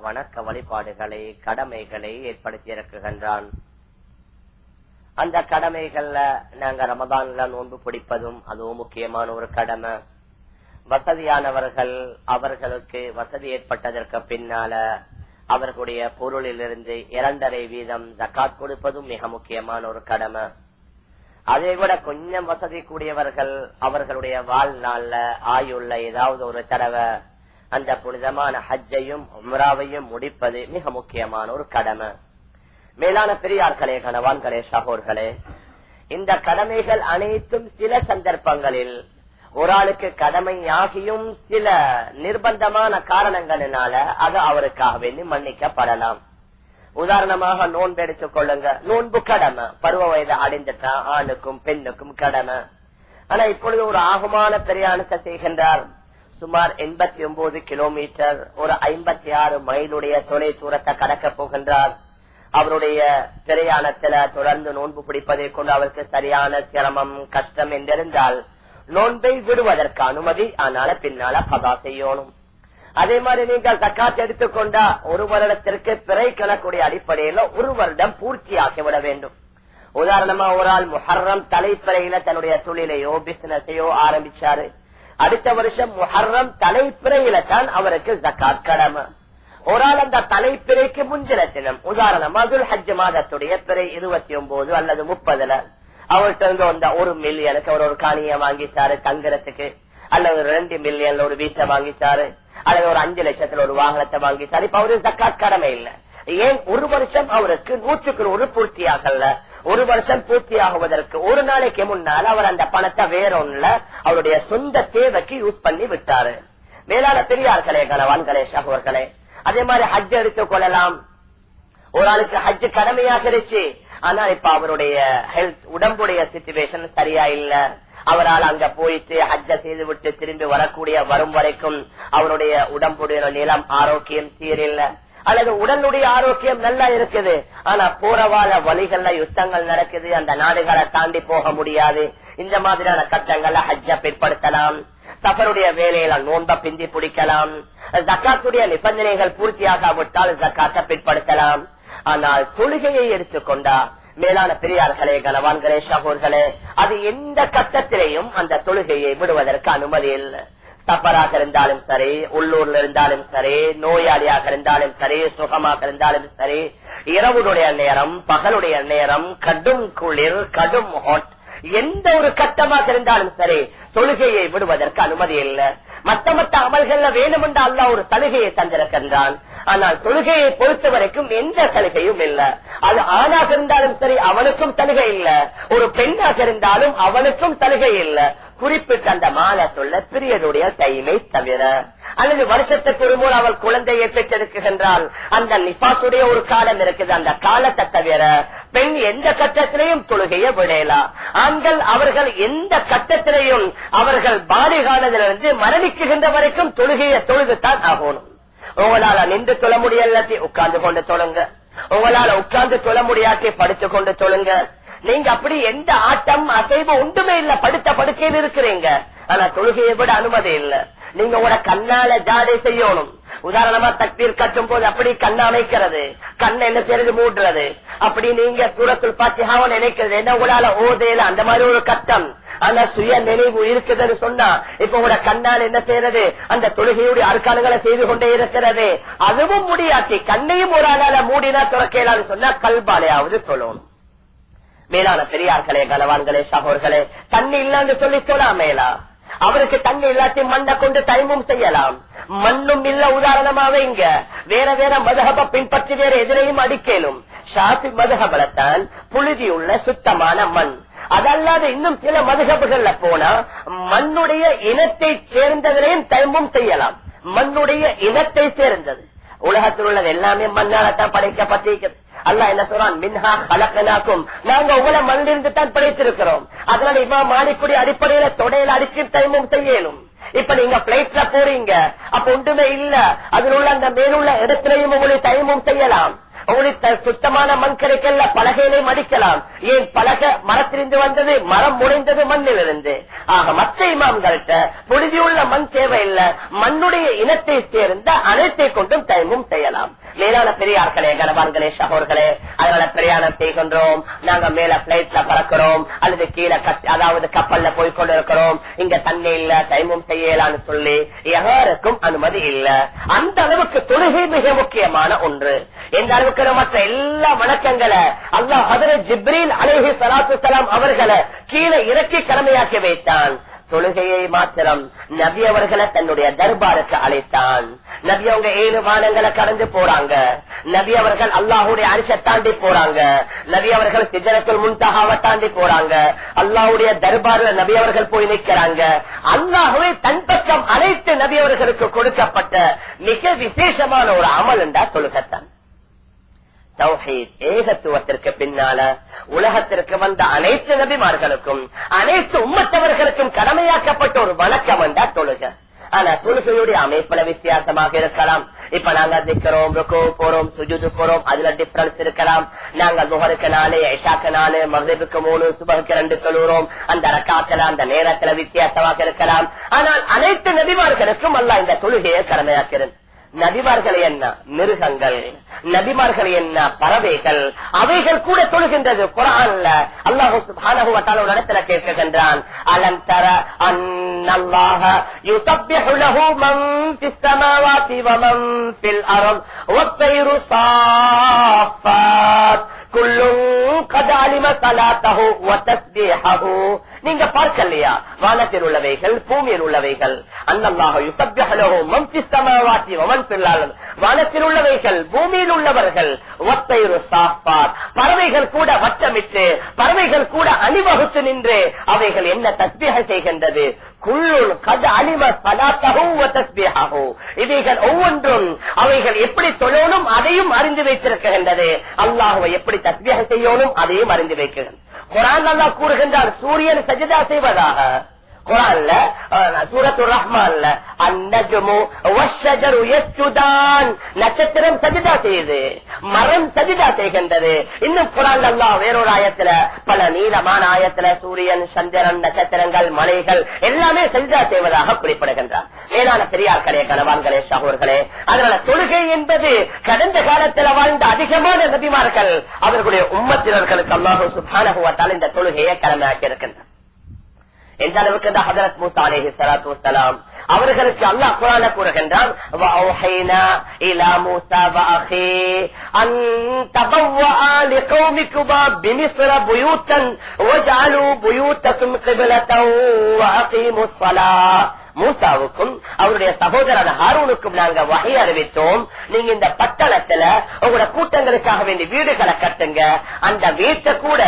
வணக்க வழிபாடுகளை கடமைகளை ஏற்படுத்தி இறக்குகின்றான். அந்த கடமைகள்ல நாங்க ரமதான்ல நோன்பு பிடிப்பதும் அதுவும் முக்கியமான ஒரு கடமை. வசதியானவர்கள் அவர்களுக்கு வசதி ஏற்பட்டதற்கு பின்னால அவர்களுடைய பொருளிலிருந்து 2.5% ஜகாத் கொடுப்பதும் மிக முக்கியமான ஒரு கடமை. அதை விட கொஞ்சம் வசதி கூடியவர்கள் அவர்களுடைய வாழ்நாள்ல ஆயுள்ள ஏதாவது ஒரு தடவை அந்த புனிதமான ஹஜ்ஜையும் உம்ராவையும் முடிப்பது மிக முக்கியமான ஒரு கடமை. மேலான பெரியார்களே, கணவான்களே, சகோர்களே, இந்த கடமைகள் அனைத்தும் சில சந்தர்ப்பங்களில் ஒரு ஆளுக்கு கடமையாகியும் சில நிர்பந்தமான காரணங்களினால அது அவருக்காக வேண்டி மன்னிக்கப்படலாம். உதாரணமாக நோன்பு எடுத்துக் கொள்ளுங்க. நோன்பு கடமை, பருவ வயது அடைந்துட்டா ஆணுக்கும் பெண்ணுக்கும் கடமை. ஆனா இப்பொழுது ஒரு ஆகுமான பிரயாணத்தை செய்கின்றார். சுமார் 89 கிலோமீட்டர், ஒரு 56 மைலுடைய தொலை தூரத்தை கடக்க போகின்றார். அவருடைய பிரயாணத்துல தொடர்ந்து நோன்பு பிடிப்பதை கொண்டு அவருக்கு சரியான சிரமம் கஷ்டம் என்றிருந்தால் நோன்பை விடுவதற்கு அனுமதி, ஆனால பின்னால கதா செய்யணும். அதே மாதிரி நீங்கள் ஜக்காத் எடுத்துக்கொண்டா ஒரு வருடத்திற்கு பிறை கணக்குடைய அடிப்படையில ஒரு வருடம் பூர்த்தியாக்கிவிட வேண்டும். உதாரணமா ஒரு ஆள் முஹர்ரம் தலைப்பிறையில தன்னுடைய தொழிலையோ பிசினஸையோ ஆரம்பிச்சாரு. அடுத்த வருஷம் முஹர்ரம் தலைப்பிறையில தான் அவருக்கு ஜக்காத் கடமை. ஒரு ஆள் அந்த தலைப்பிறைக்கு முந்தின தினம், உதாரணமா துல் ஹஜ் மாதத்துடைய பிறை 29 அல்லது 30 அவர்கிட்ட இருந்து வந்த 1 மில்லியனுக்கு அவர் ஒரு காணியை வாங்கிச்சாரு தங்குறதுக்கு, அல்லது 2 மில்லியன்ல ஒரு வீட்டை வாங்கிச்சாரு, அல்லது ஒரு 5 லட்சத்துல ஒரு வாகனத்தை வாங்கிச்சாரு. இப்ப அவருக்கு ஜக்காத் கடமை இல்லை. ஏன்? ஒரு வருஷம் அவருக்கு 100% பூர்த்தியாகல. ஒரு வருஷம் பூர்த்தியாகுவதற்கு ஒரு நாளைக்கு முன்னால் அவர் அந்த பணத்தை வேற ஒண்ணுல அவருடைய சொந்த தேவைக்கு யூஸ் பண்ணி விட்டாரு. மேலான பெரியார்களே, கணவான்களே, சகோதரர்களே, அதே மாதிரி ஹஜ் எடுத்துக் கொள்ளலாம். ஒரு ஆளுக்கு ஹஜ் கடமையாக இருச்சு, ஆனா இப்ப அவருடைய ஹெல்த் உடம்புடைய சிச்சுவேஷன் சரியா இல்ல. அவரால் அங்க போயிட்டு ஹஜ்ஜ செய்து விட்டு திரும்பி வரக்கூடிய வரும் வரைக்கும் அவருடைய உடம்புடைய நிலம் ஆரோக்கியம் சீரில்ல, அல்லது உடலுடைய ஆரோக்கியம் நல்லா இருக்குது, ஆனா போறவாழ வழிகள்ல யுத்தங்கள் நடக்குது, அந்த நாடுகளை தாண்டி போக முடியாது. இந்த மாதிரியான கட்டங்கள்ல ஹஜ்ஜ பிற்படுத்தலாம். சஃபருடைய வேலையில நோன்ப பிந்தி பிடிக்கலாம். ஜக்காத்துடைய நிபந்தனைகள் பூர்த்தியாகாவிட்டால் ஜக்காத்தை பிற்படுத்தலாம். ஆனால் தொழுகையை எடுத்துக்கொண்டா, மேலான பெரியார்களே, கனவான்களே, சகோர்களே, அது எந்த கட்டத்திலையும் அந்த தொழுகையை விடுவதற்கு அனுமதி இல்லை. சஃபராக இருந்தாலும் சரி, உள்ளூர்ல இருந்தாலும் சரி, நோயாளியாக இருந்தாலும் சரி, சுகமாக இருந்தாலும் சரி, இரவுடைய நேரம், பகலுடைய நேரம், கடும் குளிர், கடும் ஹாட், எந்த ஒரு கட்டமாக இருந்தாலும் சரி தொழுகையை விடுவதற்கு அனுமதி இல்லை. மத்த அமல்கள்ல வேணுமென்ற அல்லாஹ் ஒரு சலுகையை தந்திருக்கின்றான். ஆனால் தொழுகையை பொறுத்த வரைக்கும் எந்த சலுகையும் இல்லை. அது ஆணாக இருந்தாலும் சரி அவனுக்கும் சலுகை இல்லை, ஒரு பெண்ணாக இருந்தாலும் அவனுக்கும் சலுகை இல்லை. குறிப்பிட்ட அந்த மாதத்துள்ள பிரியனுடைய டைமை தவிர, அல்லது வருஷத்துக்கு ஒரு முறை அவள் குழந்தையை பெற்றெடுக்குகின்றால் அந்த நிபாசுடைய ஒரு காலம் இருக்குது, அந்த காலத்தை தவிர பெண் எந்த கட்டத்திலையும் தொழுகையை விடலாம். ஆண்கள் அவர்கள் எந்த கட்டத்திலையும் அவர்கள் பாலிகானதிலிருந்து மரணிக்குகின்ற வரைக்கும் தொழுகையை தொழுதுதான் ஆகணும். உங்களால நின்று தொழ முடியலாட்டி உட்கார்ந்து கொண்டு தொழுங்க, உங்களால உட்கார்ந்து தொழ முடியாட்டி படுத்து கொண்டு தொழுங்க. நீங்க அப்படி எந்த ஆட்டம் அசைவு ஒன்றுமே இல்ல, படுத்த படுக்கையில் இருக்கிறீங்க, ஆனா தொழுகையை விட அனுமதி இல்ல. நீங்க உங்களோட கண்ணால ஜாடை செய்யணும். உதாரணமா தக்பீர் கட்டும் போது அப்படி கண்ண அமைக்கிறது, கண்ணை என்ன செய்யறது மூடுறது, அப்படி நீங்க சூரத்துல் ஃபாத்திஹாவை நினைக்கிறது, என்ன உங்களால ஓதேல அந்த மாதிரி ஒரு கட்டம். ஆனா சுய நினைவு இருக்குதுன்னு சொன்னா இப்ப உங்களோட கண்ணால் என்ன செய்யறது, அந்த தொழுகையுடைய அர்க்கானங்களை செய்து கொண்டே இருக்கிறது. அதுவும் முடியாட்டி கண்ணையும் ஒரு ஆளால மூடினா துறக்கலான்னு சொன்னா கல்பாலையாவது சொல்லணும். மேலான பெரியார்களே, கனவான்களே, சகோர்களே, தண்ணி இல்லான்னு சொல்லி சொல்லாமேலா, அவருக்கு தண்ணி இல்லாட்டி மண்ணை கொண்டு டைமும் செய்யலாம். மண்ணும் இல்ல, உதாரணமாவே இங்க வேற வேற மதுஹப பின்பற்றி வேற எதிரையும் அடிக்கலும். ஷாஃபி மதுஹபலத்தான் புழுதி உள்ள சுத்தமான மண். அதல்லாது இன்னும் சில மதுஹபுகள்ல போனா மண்ணுடைய இனத்தை சேர்ந்ததிலையும் டைமும் செய்யலாம். மண்ணுடைய இனத்தை சேர்ந்தது, உலகத்தில் உள்ளது எல்லாமே மண்ணாலத்தான் படைக்கப்பட்டிருக்கிறது. அல்லாஹ் என்ன சொல்றான், மின்ஹா கலக்கனாக்கும், நாங்க உங்களை மண்ணிலிருந்து தான் படைத்திருக்கிறோம். அதனால இமாம் மாலிக்குடைய அடிப்படையில தொடையில அடிச்சு டைமும் செய்யணும். இப்ப நீங்க பிளைட்ல போறீங்க, அப்ப ஒன்றுமே இல்ல, அதில் உள்ள அந்த மேலுள்ள இடத்திலையும் உங்களுக்கு டைமும் செய்யலாம். உங்களுக்கு சுத்தமான மண் கிடைக்கல, பலகையிலே மடிக்கலாம். ஏன் பலகை மரத்திலிருந்து வந்தது, மரம் முறைந்தது மண்ணிலிருந்து. ஆக மற்ற இமாம்கள்ட்ட புழுதியுள்ள மண் தேவையில்லை, மண்ணுடைய இனத்தை சேர்ந்த அனைத்தை கொண்டும் தயமும் செய்யலாம். மேலான பெரியார்களே, கனவான்களே, சகோர்களே, அதனால பிரயாணம் செய்கின்றோம், நாங்க மேல பிளைட்ல பறக்கிறோம் அல்லது கீழே அதாவது கப்பல்ல போய் கொண்டிருக்கிறோம், இங்க தண்ணி இல்ல, தயமும் செய்யலான்னு சொல்லி யாருக்கும் அனுமதி இல்ல. அந்த அளவுக்கு தொழுகை மிக முக்கியமான ஒன்று. எந்த அளவுக்கு மற்ற எல்லா வணக்கங்களை அல்லாஹ் ஹஜ்ரத் ஜிப்ரீல் அலைஹி ஸலாத்து வஸலாம் அவர்களை கீழே இறக்கி கடமையாக்கி வைத்தான். தொழுகையை மாத்திரம் நபி அவர்களை தன்னுடைய தர்பாருக்கு அழைத்தான். நபி அவங்க 7 வானங்களை கடந்து போறாங்க. நபி அவர்கள் அல்லாஹுடைய அரிசை தாண்டி போறாங்க. நபி அவர்கள் சிஜரத்துல் முன்தஹாவை தாண்டி போறாங்க. அல்லாஹுடைய தர்பார்ல நபி அவர்கள் போய் நிற்கிறாங்க. அல்லாஹுவை தன் பக்கம் அழைத்து நபி அவர்களுக்கு கொடுக்கப்பட்ட மிக விசேஷமான ஒரு அமல் என்றா தொழுகத்தான். தௌஹீத், ஏகத்துவத்திற்கு பின்னால உலகத்திற்கு வந்த அனைத்து நபிமார்களுக்கும் அனைத்து உம்மத்தவர்களுக்கும் கடமையாக்கப்பட்ட ஒரு வணக்கம் என்றா தொழுக. ஆனா தொழுகையுடைய அமைப்புல வித்தியாசமாக இருக்கலாம். இப்ப நாங்க திக்கிறோம், ருக்கு போறோம், சுஜூது போறோம், அதுல டிஃபரன்ஸ் இருக்கலாம். நாங்க துஹருக்கு 4, இஷாக்கு 4, மக்ரிபுக்கு 3, சுபஹுக்கு 2 தொழுகிறோம். அந்த ரக்காத்துல அந்த நேரத்துல வித்தியாசமாக இருக்கலாம். ஆனால் அனைத்து நபிமார்களுக்கும் அல்லாஹ் இந்த தொழுகையை கடமையாக்கிறது. நபிமார்கள் என்ன மிருகங்கள், நபிமார்கள் என்ன பறவைகள், அவைகள் கூட தொழுகின்றது. குர்ஆன்ல அல்லாஹ் சுப்ஹானஹு வ தஆலா ஒரு இடத்துல கேட்கின்றான், அலம் தர அன்னல்லாஹ யுஸப்பிஹு லஹு மன் ஃபிஸ் ஸமாவாதி வ மன் ஃபில் அர்த் வத்-தைரு ஸாஃபாத் குல்லுன் கத் அலிம ஸலாத்தஹு வ தஸ்பீஹஹு. நீங்க பார்க்கலையா, வானத்தில் உள்ளவைகள் பூமியில் உள்ளவைகள், அன்னல்லாஹ யுஸப்பிஹு லஹு மன் ஃபிஸ் ஸமாவாதி வ மன் ஃபில் அர்த், வானத்தில் உள்ளவைகள் பூமியில் உள்ளவர்கள், வத்-தைரு ஸாஃபாத், பறவைகள் கூட வட்டமிட்டு பறவைகள் கூட அணிவகுத்து நின்று அவைகள் என்ன தஸ்பீஹ் செய்கின்றது. குல்லுன் கத் அலிம ஸலாத்தஹு வ தஸ்பீஹஹு, இவைகள் ஒவ்வொன்றும் அவைகள் எப்படி தொழணும் அதையும் அறிந்து வைத்திருக்கின்றது. அல்லாஹ்வை எப்படி தஸ்பீஹ் செய்யணும் அதையும் அறிந்து வைக்கிறது. குர்ஆன் அல்லாஹ் கூறுகின்றார், சூரியன் சஜதா செய்வதாக. குர்ஆன்ல சூரத்துர் ரஹ்மான்ல அன்-நஜ்மு வஷ்-ஷஜரு யஸ்ஜுதான், நட்சத்திரம் சஜதா செய்யுது, மரம் சஜதா செய்கின்றது. இன்னும் குர்ஆன்ல அல்லாஹ் வேறொரு ஆயத்துல, பல நீளமான ஆயத்துல சூரியன், சந்திரன், நட்சத்திரங்கள், மலைகள் எல்லாமே சஜதா செய்வதாக குறிப்பிடுகின்றார். மேலான பெரியார்களே, கனவான்களே, சகோர்களே, அதனால தொழுகை என்பது கடந்த காலத்தில் வாழ்ந்த அதிகமான நபிமார்கள் அவர்களுடைய உம்மத்தினர்களுக்கு அல்லாஹ் சுப்ஹானஹு வ தஆலா இந்த தொழுகையை கடமையாக்கி இருக்கின்றார். எந்த அளவுக்கு இந்த ஹஜரத் மூஸா அலைஹிஸ்ஸலாத்து வஸ்ஸலாம் அவர்களுக்கு அல்லாஹ் குர்ஆன்ல கூறுகின்றான், வஅஹைனா இலா மூஸா வஅஹி அன் தபவ்வா லிகௌமிகுமா பிமிஸ்ர புயூத்தன் வஜஅலு புயூத்தக்கும் கிப்லத்தன் வஅகீமுஸ் ஸலாத். மூசாவுக்கும் அவருடைய சகோதரர் ஹாரூனுக்கும் நாங்க வஹி அறிவித்தோம், நீங்க இந்த பட்டணத்துல உங்களோட கூட்டங்களுக்காக வேண்டி வீடுகளை கட்டுங்க, அந்த வீட்டை கூட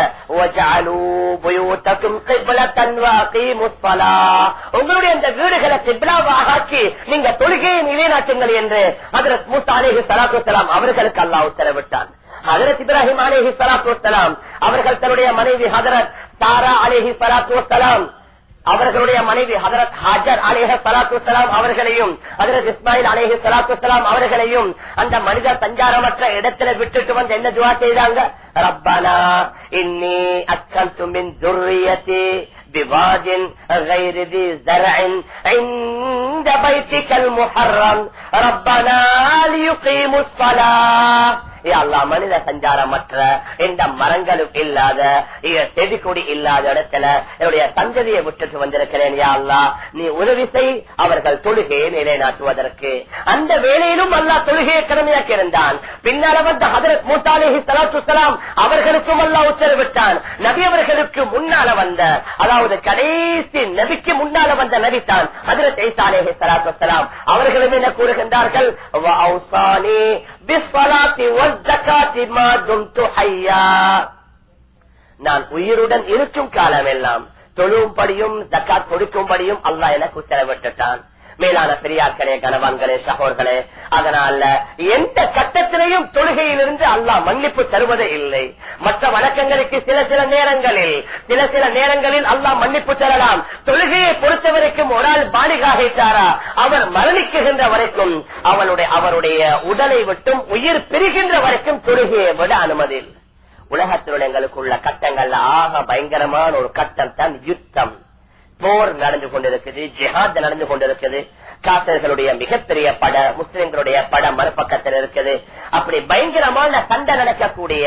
உங்களுடைய அந்த வீடுகளை கிப்லாவாக ஆக்கி நீங்க தொழுகையை நிலைநாட்டுங்கள் என்று ஹஜ்ரத் மூஸா அலைஹிஸ்ஸலாத்து வஸ்ஸலாம் அவர்களுக்கு அல்லாஹ் உத்தரவிட்டான். ஹஜ்ரத் இப்ராஹிம் அலைஹிஸ்ஸலாத்து வஸ்ஸலாம் அவர்கள் தன்னுடைய மனைவி ஹஜ்ரத் சாரா அலைஹிஸ்ஸலாத்து வஸ்ஸலாம் அவர்களுடைய மனைவி ஹஜரத் ஹாஜர் அலைஹிஸ்ஸலாத்து வஸ்ஸலாம் அவர்களையும் ஹஜரத் இஸ்மாயில் அலைஹிஸ்ஸலாத்து வஸ்ஸலாம் அவர்களையும் அந்த மனிதர் சஞ்சாரமற்ற இடத்துல விட்டுட்டு வந்து என்ன துஆ செய்தாங்க, ரப்பனா இன்னி அஸ்கன்து மின் ذُرِّيَّتِي بِوَادٍ غَيْرِ ذِي زَرْعٍ عِندَ بَيْتِكَ الْمُحَرَّمِ رَبَّنَا لِيُقِيمُوا الصَّلَاةَ. மனித சஞ்சாரமற்ற எந்த மரங்களும் இல்லாத செடி கொடி இல்லாத இடத்துல என்னுடைய சந்ததியை விட்டுட்டு வந்திருக்கிறேன். யா அல்லாஹ், நீ உதவி செய் அவர்கள் தொழுகையை நிலைநாட்டுவதற்கு. அந்த வேளையிலும் அல்லாஹ் தொழுகையை கடமையாக்கி இருந்தான். பின்னால வந்த ஹஜரத் மூஸா அலைஹிஸ்ஸலாத்து வஸ்ஸலாம் அவர்களுக்கும் அல்லாஹ் உத்தரவிட்டான். நபி அவர்களுக்கு முன்னால வந்த, அதாவது கடைசி நபிக்கு முன்னால வந்த நபி தான் ஹஜரத் ஈசா அலைஹிஸ்ஸலாத்து வஸ்ஸலாம் அவர்களும் என்ன கூறுகின்றார்கள், வஅௌஸானி பிஸ்ஸலாத்தி வஸ்ஸகாத்தி மா தும்து ஹய்யா. நான் உயிருடன் இருக்கும் காலமெல்லாம் தொழும்படியும் ஜகாத் கொடுக்கும்படியும் அல்லாஹ் எனக்கு உத்தரவிட்டுட்டான். மேலான பெரியார்களே, கனவான்களே, சகோர்களே, அதனால எந்த கட்டத்திலையும் தொழுகையிலிருந்து அல்லாஹ் மன்னிப்பு தருவதே இல்லை. மற்ற வணக்கங்களுக்கு சில நேரங்களில் அல்லாஹ் மன்னிப்பு தரலாம். தொழுகையை பொறுத்தவரைக்கும் வரைக்கும் ஒரு ஆள் பாலிகாகிட்டாரா, அவர் மரணிக்குகின்ற வரைக்கும் அவருடைய உடலை விட்டும் உயிர் பிரிகின்ற வரைக்கும் தொழுகையை விட அனுமதி இல்லை. உலகத்தில் எங்களுக்குள்ள கட்டங்கள்ல ஆக பயங்கரமான ஒரு கட்டம் தான் யுத்தம். போர் நடந்து கொண்டிருக்குது, ஜிஹாத் நடந்து கொண்டிருக்குது. காசர்களுடைய மிகப்பெரிய பட, முஸ்லிம்களுடைய படம் மறுபக்கத்தில் இருக்குது. அப்படி பயங்கரமான சண்டை நடக்கக்கூடிய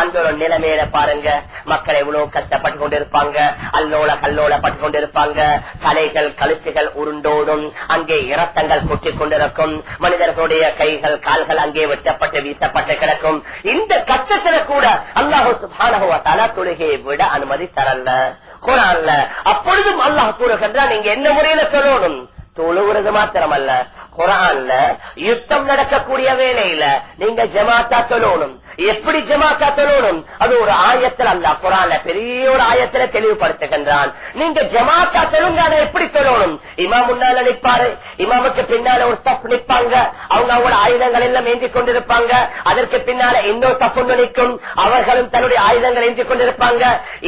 அந்த ஒரு நிலைமையில பாருங்க, மக்கள் எவ்வளவு கஷ்டப்பட்டு கொண்டிருப்பாங்க, அல்லோல கல்லோல பட்டு கொண்டிருப்பாங்க. தலைகள் கழுத்துகள் உருண்டோடும், அங்கே இரத்தங்கள் கொட்டிக் கொண்டிருக்கும், மனிதர்களுடைய கைகள் கால்கள் அங்கே வெட்டப்பட்டு வீசப்பட்டு கிடக்கும். இந்த கஷ்டத்துல கூட அல்லாஹ் சுப்ஹானஹு வ தஆலா தொழுகையை விட அனுமதி தரல குர்ஆன்ல. அப்பொழுதும் அல்லாஹ் கூறுகின்றான், நீங்க என்ன முறையில சொல்லணும், தொழுகிறது மாத்திரமல்ல, குர்ஆன்ல யுத்தம் நடக்கக்கூடிய வேளையில நீங்க ஜமாத்தா சொல்லணும். எப்படி ஜமாத்தா சொல்லணும், அது ஒரு ஆயத்தில் அல்லாஹ் குர்ஆன்ல பெரிய ஒரு ஆயத்துல தெளிவுபடுத்துகின்றான். நீங்க ஜமாத்தா சொல்லுங்க, அதை எப்படி சொல்லணும். இமாம் முன்னால நிற்பாரு, இமாமுக்கு பின்னால ஒரு ஸ்டப் நிற்பாங்க, அவங்க அவங்களோட ஆயுதங்கள் எல்லாம் ஏந்தி கொண்டிருப்பாங்க. அதற்கு பின்னால இன்னொரு ஸ்டப் நிற்கும், அவர்களும் தன்னுடைய ஆயுதங்கள் ஏந்தி கொண்டிருப்பாங்க.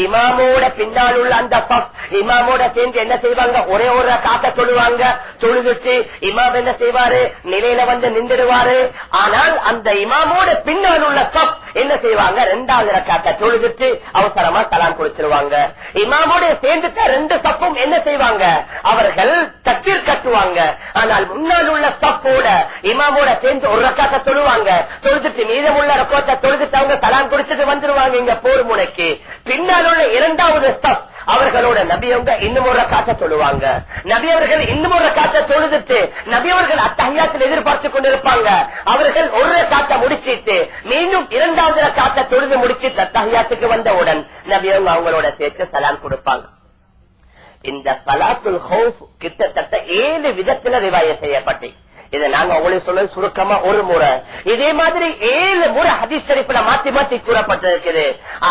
இமாமோட பின்னால் உள்ள அந்த ஸ்டப் இமாமோட சேர்ந்து என்ன செய்வாங்க, ஒரே ஒரு காத்த சொல்லுவாங்க. தொழுதுட்டு இமாம் என்ன செய்வாரு, நிலையில வந்து நின்றுடுவாரு. ஆனால் அந்த இமாமோட பின்னால் உள்ள சப் என்ன செய்வாங்க, இரண்டாவது ரக்காத்த தொழுதுட்டு அவசரமா சலாம் கொடுத்துருவாங்க. இமாமோட சேர்ந்துட்ட ரெண்டு சப்பும் என்ன செய்வாங்க, அவர்கள் தக்பீர் கட்டுவாங்க. ஆனால் முன்னால் உள்ள சப்போட இமாமோட சேர்ந்து ஒரு ரக்காத்த தொழுவாங்க. தொழுதுட்டு மீதமுள்ள ரக்காத்தை தொழுதுட்டு அவங்க சலாம் கொடுத்துட்டு வந்துருவாங்க. இங்க போர் முனைக்கு பின்னால் உள்ள இரண்டாவது சப் அவர்களோட நபியவங்க இன்னும் ஒரு ரக்காத்த தொழுவாங்க. நபியவர்கள் இன்னும் ஒரு ரக்காத்த தொழுதுட்டு நபியவர்கள் அத்தஹியாத்தில் எதிர்பார்த்து கொண்டிருப்பாங்க. அவர்கள் ஒரு ரக்காத்த முடிச்சிட்டு மீண்டும் இரண்டாவது ரக்காத்த தொழுது முடிச்சு அத்தஹியாத்துக்கு வந்தவுடன் நபியவங்க அவங்களோட சேர்த்து சலாம் கொடுப்பாங்க. இந்த ஸலாத்துல் ஹௌஃப் கிட்டத்தட்ட 7 விதத்துல ரிவாயத் செய்யப்பட்டு, இதை நாங்க உங்களுக்கு சொல்ல சுருக்கமா ஒரு முறை, இதே மாதிரி 7 முறை ஹதீஸ் ஷரீஃப்ல மாத்தி மாத்தி கூறப்பட்டிருக்குது.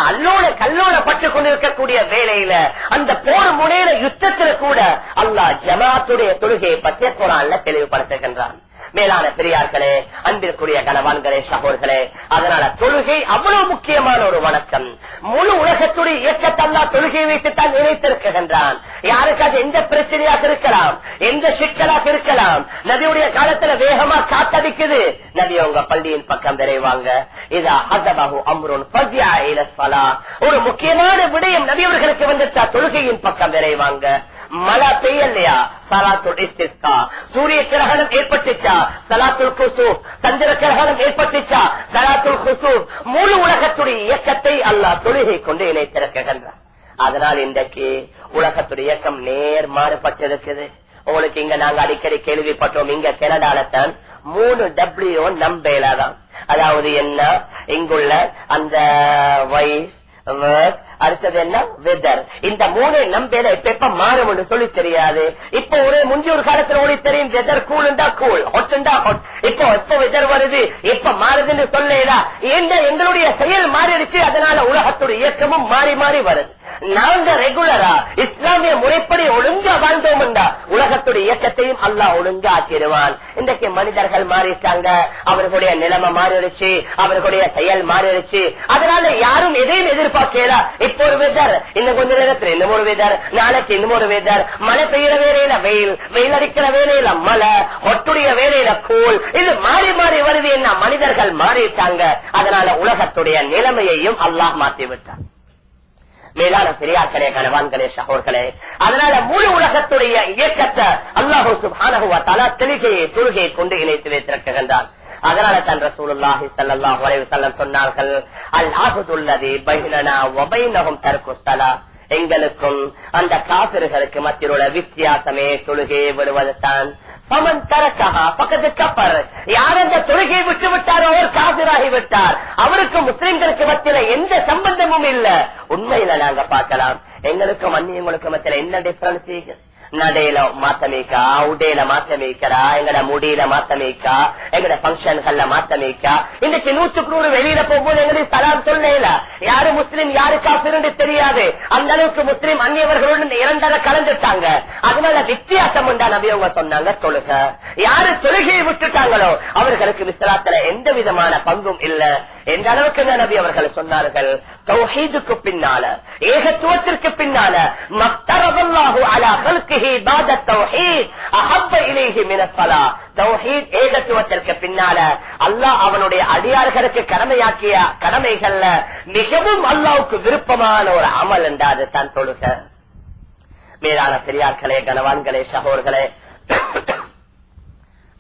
அல்லோட கல்லோட பட்டு கொண்டிருக்கக்கூடிய வேளையில அந்த போர் முனையில யுத்தத்துல கூட அல்லாஹ் ஜமாத்துடைய தொழுகையை பற்றிய குர்ஆன்ல தெளிவுபடுத்துகின்றான். மேலான பெரியார்களே, அன்பிற்குரிய கணவான்களே, சகோதரர்களே, அதனால தொழுகை அவ்வளவு முக்கியமான ஒரு வணக்கம். முழு உலகத்துடைய இயக்கத்தை அல்லாஹ் தொழுகையை வைத்துத்தான் நினைத்திருக்கின்றான். யாருக்கு அது எந்த பிரச்சனையாக இருக்கலாம், எந்த சிக்கலாக இருக்கலாம். நபியுடைய காலத்துல வேகமா காத்தடிக்குது, நபி அவங்க பள்ளியின் பக்கம் விரைவாங்க. இதா ஹஸபஹு அம்ருன் ஃபஜ்யா இலா ஸலாஹ், ஒரு முக்கியமான விடயம் நபி அவர்களுக்கு வந்துட்டா தொழுகையின் பக்கம் விரைவாங்க. மழை பெய்யலையா, சலாத்துல் இஸ்திஸ்கா. சூரிய கிரகணம் ஏற்பட்டுச்சா, சலாத்துல் குசூஃப். சந்திர கிரகணம் ஏற்பட்டுச்சா, சலாத்துல் குசூஃப். முழு உலகத்துடைய இயக்கத்தை அல்லாஹ் தொழுகை கொண்டு இணைத்திருக்கின்றார். அதனால் இன்றைக்கு உலகத்துடைய இயக்கம் நேர் மாறுபட்டிருக்குது. உங்களுக்கு இங்க நாங்க அடிக்கடி கேள்விப்பட்டோம், இங்க கனடால தான் 3 W நம்பேலாதான். அதாவது என்ன, இங்குள்ள அந்த அடுத்தது என்ன, வெதர். இந்த 3 நம்பேல எப்ப மாறும் என்று சொல்லி தெரியாது. இப்ப ஒரே முந்தைய ஒரு காலத்துல ஒளி தெரியும், வெதர் கூல்ண்டா கூல், ஹொட்டுண்டா ஹொட். இப்போ எப்ப வெதர் வருது, எப்ப மாறுதுன்னு சொல்லலா. எங்களுடைய செயல் மாறிடுச்சு. அதனால உலகத்துடைய இயக்கமும் மாறி மாறி வருது. நாங்க ரெகுலரா இஸ்லாமிய முறைப்படி ஒழுங்கா வாழ்ந்தோம்டா உலகத்துடைய இயக்கத்தையும் அல்லாஹ் ஒழுங்கா ஆக்கிடுவான். இன்றைக்கு மனிதர்கள் மாறிட்டாங்க, அவர்களுடைய நிலைமை மாறிடுச்சு, அவர்களுடைய செயல் மாறிடுச்சு. அதனால யாரும் எதையும் எதிர்பார்க்கல. இப்போ ஒரு வெதர், இன்னும் கொஞ்ச நேரத்தில் இன்னும் ஒரு வெதர், நாளைக்கு இன்னும் ஒரு வெதர். மழை பெய்யற வேலையில வெயில், வெயில் அடிக்கிற வேலையில மழை, ஒட்டுடைய வேலையில கூல். இது மாறி மாறி வருது. என்ன, மனிதர்கள் மாறிட்டாங்க. அதனால உலகத்துடைய நிலைமையையும் அல்லாஹ் மாற்றி விட்டான். மேலான பெரியார்களே, கணவான்களே, சகோதரர்களே, அதனால முழு உலகத்துடைய இயக்கத்தை அல்லாஹ் சுப்ஹானஹு வ தஆலா தொழுகையை கொண்டு இணைத்து வைத்திருக்கின்றான். அதனால தான் ரசூலுல்லாஹி ஸல்லல்லாஹு அலைஹி வஸல்லம் சொன்னார்கள், அல் ஆஹதுல்லதி பைனனா வ பைனஹும் தர்குஸ் ஸலாத். எங்களுக்கும் அந்த காபிர்களுக்கு மத்தியில் உள்ள வித்தியாசமே தொழுகையை விடுவதுதான். பமன் தரக்கஹா பக்கத்து கப்பர், யார் அந்த தொழுகையை விட்டு விட்டாரோ அவர் காபிராகி விட்டார். அவருக்கு முஸ்லிம்களுக்கு மத்தியில எந்த சம்பந்தமும் இல்ல. உண்மையில நாங்க பார்க்கலாம், எங்களுக்கும் அந்நியங்களுக்கும் மத்தியில என்ன டிஃபரன்ஸ். நடையில மாத்தமேக்கா, உடையில மாத்தமேக்கா, எங்கட முடியில மாத்தமேக்கா, எங்கட பங்கன்கள்ல மாத்தமேக்கா. இன்னைக்கு 100க்கு 100 வெளியில போகும்போது எங்களுக்கு சலாம் சொல்லல. யாரு முஸ்லிம் யாரு காபிர்னு தெரியாது. அந்த அளவுக்கு முஸ்லிம் அந்நியவர்களுடன் இரண்டரை கலந்துட்டாங்க. அதனால வித்தியாசம் உண்டா நபி அவங்க சொன்னாங்க, தொழுக. யாரு தொழுகையை விட்டுட்டாங்களோ அவர்களுக்கு இஸ்லாத்துல எந்த விதமான பங்கும் இல்ல. எந்த அளவுக்கு நபி அவர்கள் சொன்னார்கள், தௌஹீதுக்கு பின்னால, ஏகத்துவத்திற்கு பின்னால, மக்தரபல்லாஹு அலா கல்கிஹி பாத தௌஹீத் அஹப்ப இலைஹி மினஸ் ஸலாத், தௌஹீத் ஏகத்துவத்திற்கு பின்னால அல்லாஹ் அவனுடைய அடியார்களுக்கு கடமையாக்கிய கடமைகள்ல மிகவும் அல்லாஹ்வுக்கு விருப்பமான ஒரு அமல் என்றாது தான் தொழுகை. மேலான பெரியார்களே, கனவான்களே, சகோதரர்களே,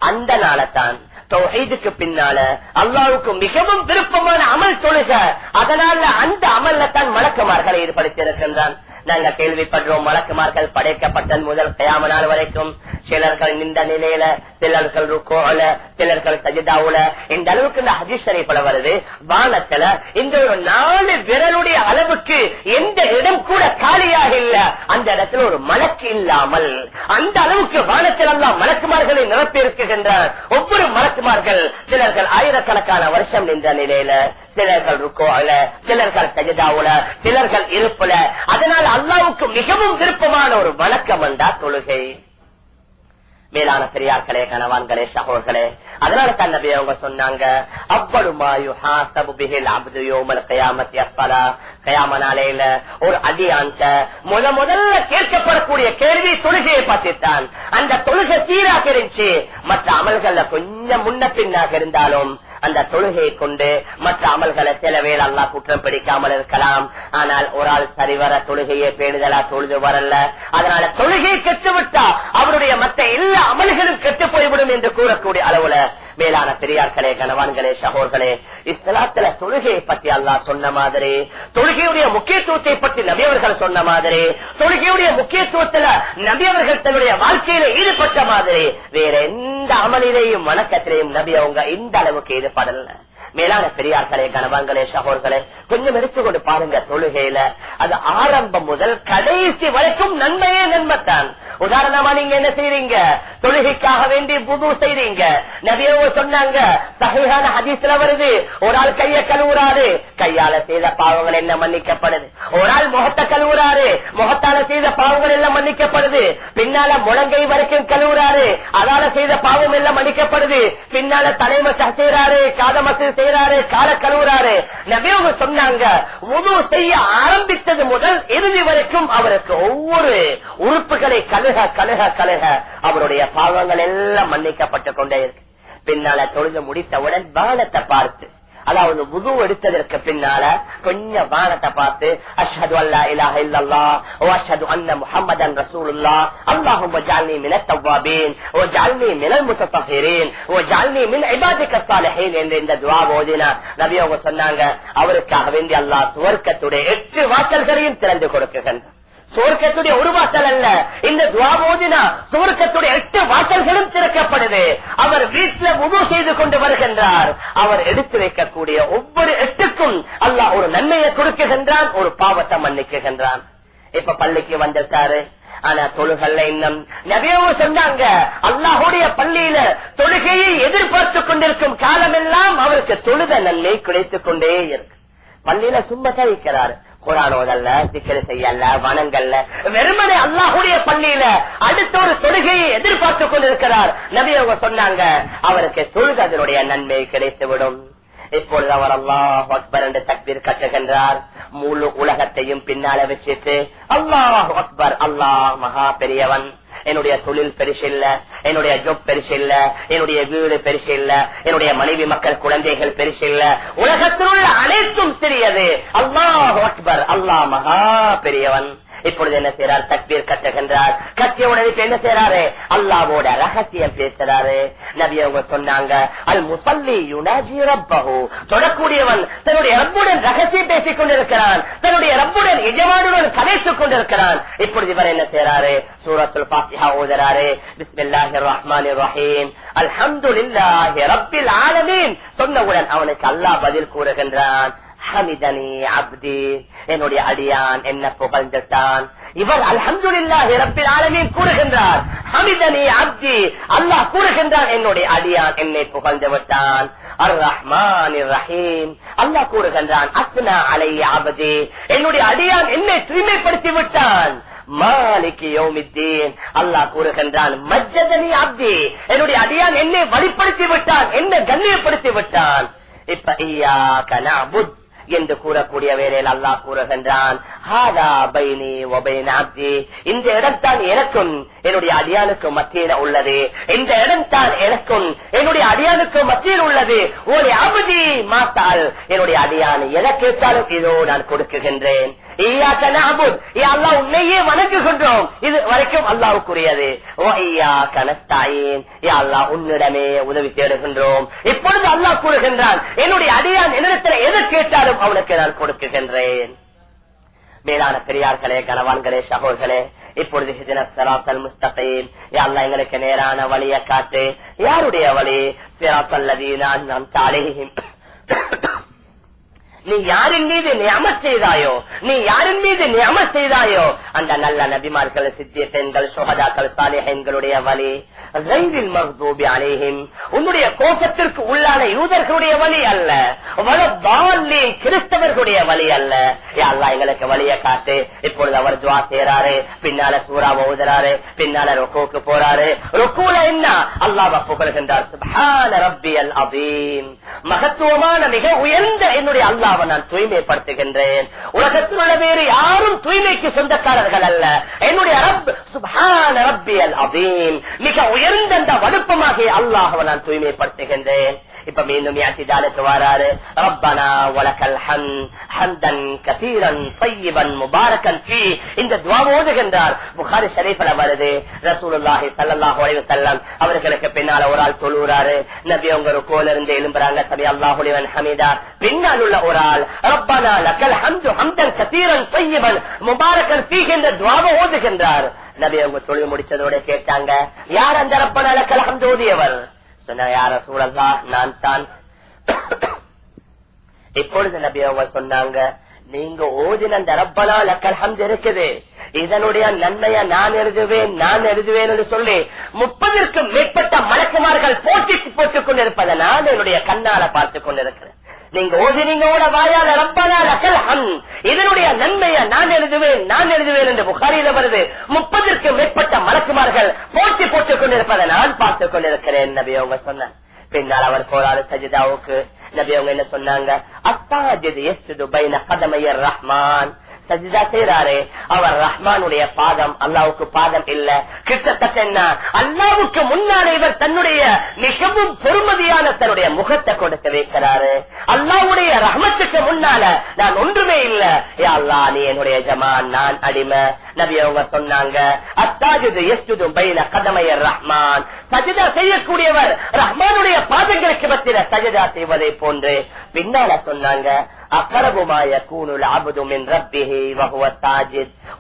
அந்த நாளத்தான் தௌஹீதுக்கு பின்னால அல்லாஹ்வுக்கு மிகவும் விருப்பமான அமல் தொழுகை. அதனால அந்த அமல்ல தான் மலக்குமார்களை ஈடுபடுத்தியிருக்கின்றான். நாங்க கேள்விப்படுறோம், மலக்குமார்கள் படைக்கப்பட்டது முதல் கியாமத் நாள் வரைக்கும் சிலர்கள் நின்ற நிலையில, சிலர்கள் ருக்குல, சிலர்கள் சஜிதாவுல. இந்த அளவுக்கு இந்த ஹதீஸ் ஷரீஃப்ல வருது, வானத்துல இந்த ஒரு 4 விரலுடைய அளவுக்கு எந்த இடம் கூட காலியாக இல்ல, அந்த இடத்துல ஒரு மலக்கு இல்லாமல் அந்த அளவுக்கு வானத்தில் எல்லாம் மலக்குமார்களை நிரப்பி இருக்குகின்றார். ஒவ்வொரு மலக்குமார்கள் சிலர்கள் ஆயிரக்கணக்கான வருஷம் நின்ற நிலையில, சிலர்கள் ருக்குல, சிலர்கள் சஜிதாவுல, சிலர்கள் இருப்புல. அதனால அல்லாஹ்வுக்கு மிகவும் விருப்பமான ஒரு வணக்கம் என்றா தொழுகை. மேலான பெரியார்களே, கனவான்களே, சகோதரர்களே, அதனால தான் நபி அவங்க சொன்னாங்க, அவ்வளவு மா யுஹாஸபு பிஹில் அப்து யௌமல் கியாமத்தி அஸ்ஸலாத், கியாமத் நாளையில ஒரு அடியான்ட முதல்ல கேட்கப்படக்கூடிய கேள்வி தொழுகையை பற்றித்தான். அந்த தொழுகை சீராக இருந்துச்சு, மற்ற அமல்கள்ல கொஞ்சம் முன்ன பின்னாக இருந்தாலும் அந்த தொழுகையை கொண்டு மற்ற அமல்களை சில வேளை அல்லாஹ் குற்றம் பிடிக்காமல் இருக்கலாம். ஆனால் ஒரு ஆள் சரிவர தொழுகையை பேணுதலா தொழுது வரல, அதனால தொழுகை கெட்டுவிட்டா அவருடைய மற்ற எல்லா அமல்களும் கெட்டு போய்விடும் என்று கூறக்கூடிய அளவுல மேலான பெரியார்களே, கனவான்களே, சகோதரர்களே, இஸ்லாத்துல தொழுகையை பற்றி அல்லாஹ் சொன்ன மாதிரி, தொழுகையுடைய முக்கியத்துவத்தை பற்றி நபி அவர்கள் சொன்ன மாதிரி, தொழுகையுடைய முக்கியத்துவத்துல நபி அவர்கள் தன்னுடைய வாழ்க்கையில ஈடுபட்ட மாதிரி வேற எந்த அமலிலேயும் வணக்கத்திலேயும் நபி அவங்க இந்த அளவுக்கு ஈடுபடல. மேலான பெரியார்களே, கனவான்களே, சகோதரர்களே, கொஞ்சம் எடுத்துக்கொண்டு பாருங்க. தொழுகையில அது ஆரம்பம் முதல் கடைசி வரைக்கும் நன்மையே நன்மைத்தான். உதாரணமா நீங்க என்ன செய்றீங்க, தொழுகைக்காக வேண்டி புது செய்றீங்க. நபியவங்க சொன்னாங்க, சஹீஹான ஹதீஸ்ல வருது, ஒரு ஆள் கைய கழுவுறாரு, கையால செய்த பாவங்கள் என்ன மன்னிக்கப்படுது. ஒரு ஆள் முகத்தை கழுவுறாரு, முகத்தால செய்த பாவங்கள் எல்லாம் மன்னிக்கப்படுது. பின்னால முழங்கை வரைக்கும் கழுவுறாரு, அதால செய்த பாவம் எல்லாம் மன்னிக்கப்படுது. பின்னால தலைமச செய்யறாரு, காதமசு செய்யறாரு, கால கழுவுறாரு. நபியவங்க சொன்னாங்க, வுது செய்ய ஆரம்பித்தது முதல் இறுதி வரைக்கும் அவருக்கு ஒவ்வொரு உறுப்புகளை கழுக கழுக கழுக அவருடைய பாவங்கள் எல்லாம் மன்னிக்கப்பட்டுக் கொண்டே இருக்கு. பின்னால தொழுது முடித்தவுடன் வானத்தை பார்த்து, அதாவது வுது எடுத்ததற்கு பின்னால கொஞ்சம் வானத்தை பார்த்து, அஷ்ஹது அல்லா இலாஹ இல்லல்லாஹ் வ அஷ்ஹது அன்ன முஹம்மதன் ரசூலுல்லாஹ் அல்லாஹும்ம ஜஅல்னி மினத் தவ்வாபீன் வ ஜஅல்னி மினல் முத்தஹஹிரீன் வ ஜஅல்னி மின் இபாதிக ஸாலிஹீன் என்ற இந்த துஆ ஓதினா நபி அவங்க சொன்னாங்க, அவருக்காக வேண்டி அல்லாஹ் சுவர்க்கத்துடைய 8 வாசல்களையும் திறந்து கொடுக்குகிறான். சுவர்க்கத்துடைய ஒரு வாசல் அல்ல, இந்த துஆ ஓதினா சுவர்க்கத்துடைய 8 வாசல்களும் திறக்கப்படுது. அவர் வீட்டுல வுது செய்து கொண்டு வருகின்றார், அவர் எடுத்து வைக்கக்கூடிய ஒவ்வொரு 8க்கும் அல்லாஹ் ஒரு நன்மையை கொடுக்குகின்றான், ஒரு பாவத்தை மன்னிக்குகின்றான். இப்ப பள்ளிக்கு வந்திருக்காரு, ஆனா தொழுகல்ல இன்னும். நபியவங்க சொன்னாங்க, அல்லாஹுடைய பள்ளியில தொழுகையை எதிர்பார்த்து கொண்டிருக்கும் காலமெல்லாம் அவருக்கு தொழுத நன்மை கிடைத்துக் கொண்டே இருக்கு. பள்ளியில சும்மா தவிக்கிறார், குரானோதல்ல, சிக்கல் செய்யல, வனங்கள்ல, வெறுமனே அல்லாஹுடைய பள்ளியில அடுத்த ஒரு தொழுகையை எதிர்பார்த்து கொண்டிருக்கிறார். நபி அவங்க சொன்னாங்க, அவருக்கு தொழுகதனுடைய நன்மை கிடைத்துவிடும். இப்பொழுது அவர் அல்லாஹ் அக்பர் என்று தக்பீர் கட்டுகின்றார். முழு உலகத்தையும் பின்னால வச்சுட்டு அல்லாஹ் அக்பர், அல்லாஹ் மகா பெரியவன், என்னுடைய தொழில் பெருசில்ல, என்னுடைய ஜொப் பெருசில்ல, என்னுடைய வீடு பெருசில்ல, என்னுடைய மனைவி மக்கள் குழந்தைகள் பெருசில்ல, உலகத்தில் உள்ள அனைத்தும் சிறியது. அல்லாஹ் அக்பர், அல்லாஹ் மகா பெரியவன். இப்பொழுது என்ன செய்யறார், தக்பீர் கட்டுகின்றார். கட்டிய உடனே என்ன செய்யறாரு, அல்லாஹ்வோட ரகசியம் பேசுறாரு. நபி அவங்க சொன்னாங்க, அல் முஸல்லி யுனாஜி ரப்பஹு, தொடக்கூடியவன் தன்னுடைய ரப்புடன் ரகசியம் பேசிக் கொண்டிருக்கிறான், தன்னுடைய ரப்புடன் எஜமானுடன் கதைத்துக் கொண்டிருக்கிறான். இப்பொழுது இவர் என்ன செய்யறாரு, சூரத்துல் ஃபாத்திஹா ஓதுறாரு. பிஸ்மில்லாஹிர் ரஹ்மானிர் ரஹீம் அல்ஹம்துலில்லாஹி ரப்பில் ஆலமீன் சொன்னவுடன் அவனுக்கு அல்லாஹ் பதில் கூறுகின்றான், ஹமிதனி அப்தி, என்னுடைய அடியான் என்ன புகழ்ந்துட்டான். இவர் அல்ஹம்துலில்லாஹி ரப்பில் ஆலமீன் கூறுகின்றார், ஹமிதனி அப்தி, அல்லாஹ் கூறுகின்றான் என்னுடைய அடியான் என்னை புகழ்ந்து விட்டான். அர் ரஹ்மானிர் ரஹீம், அல்லாஹ் கூறுகின்றான் அஸ்னா அலைய அப்தி, என்னுடைய அடியான் என்னை தூய்மைப்படுத்தி விட்டான். மாலிகி யௌமித்தீன், அல்லாஹ் கூறுகின்றான் மஜ்ஜதனி அப்தி, என்னுடைய அடியான் என்னை வழிப்படுத்தி விட்டான், என்னை கண்ணியப்படுத்தி விட்டான். இப்ப இய்யாக நஅபுத் என்று கூறக்கூடிய வேளையில் அல்லாஹ் கூறுகின்றான், இந்த இடம் தான் எனக்கும் என்னுடைய அடியானுக்கும் மத்தியில் உள்ளது, இந்த இடம் தான் எனக்கும் என்னுடைய அடியானுக்கும் மத்தியில் உள்ளது. ஒரு அபதி மாத்தால் என்னுடைய அடியான் எதை கேட்டாலும் இதோ நான் கொடுக்குகின்றேன். உன்னையே வணங்குகின்றோம், இது வரைக்கும் அல்லாஹ்வுக்குரியது. உன்னிடமே உதவி தேடுகின்றோம். இப்பொழுது அல்லாஹ் கூறுகின்றான், என்னுடைய அடியான் என்னிடத்தில் எதை கேட்டாலும் அவனுக்கு நான் கொடுக்குகின்றேன். மேலான பெரியார்களே, கனவான்களே, சகோதரர்களே, இப்பொழுது ஹிஜ்னஸ் ஸிராத்தல் முஸ்தகீம், யா அல்லாஹ் எங்களுக்கு நேரான வழியை காட்டு. யாருடைய வழி? ஸிராத்தல் லதீன அன்அம்த அலைஹிம். நீ யாரின் மீது நிஅமத் செய்தாயோ, நீ யாரின் மீது நிஅமத் செய்தாயோ அந்த நல்ல நபிமார்கள், சித்தியீன்கள், ஷுஹதாக்கள், சாலிஹீன்களுடைய வழி. கைரில் மக்தூபி அலைஹிம், உன்னுடைய கோபத்திற்கு உள்ளான யூதர்களுடைய வழி அல்ல, வலதால்லீன் கிறிஸ்தவர்களுடைய வழி அல்ல. யா அல்லாஹ் எங்களுக்கு வழியை காட்டு. இப்பொழுது அவர் துஆ செய்றாரு, பின்னால சூராவை ஓதுறாரு, பின்னால ருக்கூக்கு போறாரு. ருக்கூல என்ன? அல்லாஹ்வை புகழ்கின்றார். சுப்ஹான ரப்பியல் அதீம், மகத்துவமான மிக உயர்ந்த என்னுடைய அல்லாஹ் நான் தூய்மைப்படுத்துகின்றேன். உலகத்தில் உள்ள வேறு யாரும் தூய்மைக்கு சொந்தக்காரர்கள் அல்ல. என்னுடைய ரப் சுப்ஹான ரப்பியல் அதீம், மிக உயர்ந்த அந்த வடுப்பமாகிய அல்லாஹ்வை நான் தூய்மைப்படுத்துகின்றேன். இப்ப மீண்டும் யாத்திதாலுக்கு வராரு. ரப்பனா வலக்கல் ஹம்த் ஹம்தன் கஸீரன் தய்யிபன் முபாரக்கன் ஃபீ, இந்த துஆ ஓதுகின்றார். புகாரி ஷரீஃப்ல வருது, ரசூலுல்லாஹி ஸல்லல்லாஹு அலைஹி வஸல்லம் அவர்களுக்கு பின்னால ஒரு ஆள் தொழுறாரு. நபி அவங்க ருக்குல இருந்து எழும்புறாங்க, சமி அல்லாஹு லிமன் ஹமீதா. பின்னால் உள்ள ஒரு ஆள் ரப்பனா லக்கல் ஹம்து ஹம்தன் கஸீரன் தய்யிபன் முபாரக்கன் ஃபீ என்ற துஆவை ஓதுகின்றார். நபி அவங்க தொழுது முடிச்சதோட கேட்டாங்க, யார் அந்த ரப்பனா லக்கல் ஹம்து ஓதியவர்? சொன்னா, யார் ரசூலல்லாஹ், நான் தான். இப்பொழுது நபி அவங்க சொன்னாங்க, நீங்க ஓதின அந்த ரப்பனா லக்கல் ஹம்து இருக்குது, இதனுடைய நன்மையை நான் எழுதுவேன் என்று சொல்லி 30க்கும் மேற்பட்ட மலக்குமார்கள் போட்டுக் கொண்டிருப்பதை நான் என்னுடைய கண்ணால பார்த்துக் கொண்டிருக்கிறேன். நீங்க ஓதினீங்களோட வாயால ரப்பனா லக்கல் ஹம்த், இதனுடைய நன்மையை நான் எழுதுவேன் என்று புகாரியில வருது. 30க்கும் மேற்பட்ட மலக்குமார்கள் போட்டுக் கொண்டிருப்பதை நான் பார்த்துக் கொண்டிருக்கிறேன் நபி அவங்க சொன்ன. பின்னால் அவர் போராடு சஜிதாவுக்கு. நபி அவங்க என்ன சொன்னாங்க? அஸ்ஸாஜிது யஸ்ஜுது பைன கதமையர் ரஹ்மான், சஜிதா செய்றாரு, அவர் ரஹ்மானுடைய பாதம், அல்லாவுக்கு பாதம் இல்ல. கிட்டத்தட்ட என்ன, அல்லாவுக்கு முன்னாலே இவர் தன்னுடைய மிகவும் பொறுமதியான தன்னுடைய முகத்தை கொடுத்து வைக்கிறாரு. அல்லாவுடைய ரஹ்மத்துக்கு முன்னால நான் ஒன்றுமே இல்ல. யா அல்லாஹ், நீ என்னுடைய ஜமான், நான் அடிமை. நபி அவங்க சொன்னாங்க, அஸ்ஸாஜிது யஸ்ஜுது பைன கதமையர் ரஹ்மான், சஜிதா செய்யக்கூடியவர் ரஹ்மானுடைய பாதங்களுக்கு மத்தியில சஜிதா செய்வதை போன்று. பின்னால சொன்னாங்க,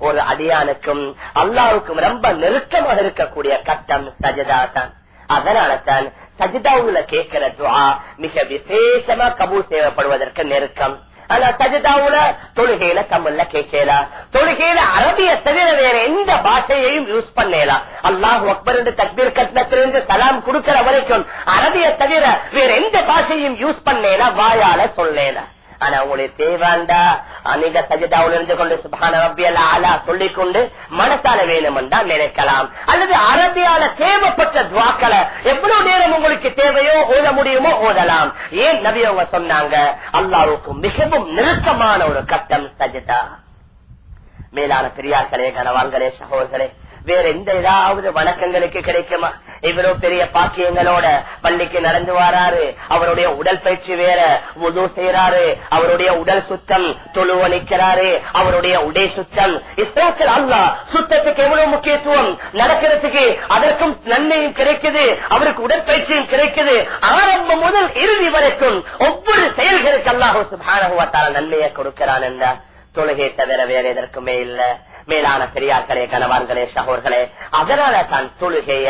ஒரு அடியானுக்கும் அல்லாஹ்வுக்கும் ரொம்ப நெருக்கமாக இருக்கக்கூடிய கட்டம் சஜிதா தான். அதனால தான் சஜிதாவுல கேட்கிற துஆ மிக விசேஷமா கபூல் செய்யப்படுவதற்கு நெருக்கம். ஆனா சஜிதாவுல தொழுகையில தமிழ்ல கேட்கலாம், தொழுகையில அரபிய தவிர வேற எந்த பாஷையையும் யூஸ் பண்ணலாம். அல்லாஹ் அக்பர் என்று தக்பீர் கட்டணத்திலிருந்து சலாம் கொடுக்கிற வரைக்கும் அரபிய தவிர வேற எந்த பாஷையும் யூஸ் பண்ணலாம், வாயால சொல்லலாம். ஆனா உங்களுக்கு தேவாண்டா நீங்க சஜிதாவுல இருந்து கொண்டு சுப்ஹான ரப்பியல் அலா சொல்லிக் கொண்டு மனசால வேணுமென்றா நினைக்கலாம். அல்லது அரபியால தேவைப்பட்ட துவாக்களை எவ்வளவு நேரம் உங்களுக்கு தேவையோ ஓத முடியுமோ ஓதலாம். ஏன் நபி அவங்க சொன்னாங்க, அல்லாஹ்வுக்கு மிகவும் நெருக்கமான ஒரு கட்டம் சஜிதா. மேலான பெரியார்களே, கனவான்களே, சகோதரர்களே, வேற எந்த ஏதாவது வணக்கங்களுக்கு கிடைக்குமா? இவ்வளவு பெரிய பாக்கியங்களோட பள்ளிக்கு நடந்து வராரு, அவருடைய உடல் பயிற்சி வேற, வுது செய்யறாரு, அவருடைய உடல் சுத்தம், தொழுவ நிற்கிறாரு, அவருடைய உடை சுத்தம். இஸ்லாத்தில் அல்லாஹ் சுத்தத்துக்கு எவ்வளவு முக்கியத்துவம், நடக்கிறதுக்கு அதற்கும் நன்மையும் கிடைக்குது, அவருக்கு உடற்பயிற்சியும் கிடைக்குது. ஆரம்பம் முதல் இறுதி வரைக்கும் ஒவ்வொரு செயல்களுக்கு அல்லாஹ் சுப்ஹானஹு வ தஆலா நன்மையை கொடுக்கிறான் என்ற தொழுகை தவிர வேற எதற்குமே இல்ல. மேலான பெரியார்களே, கனவான்களே, சகோதரர்களே, அதனால தான் தொழுகைய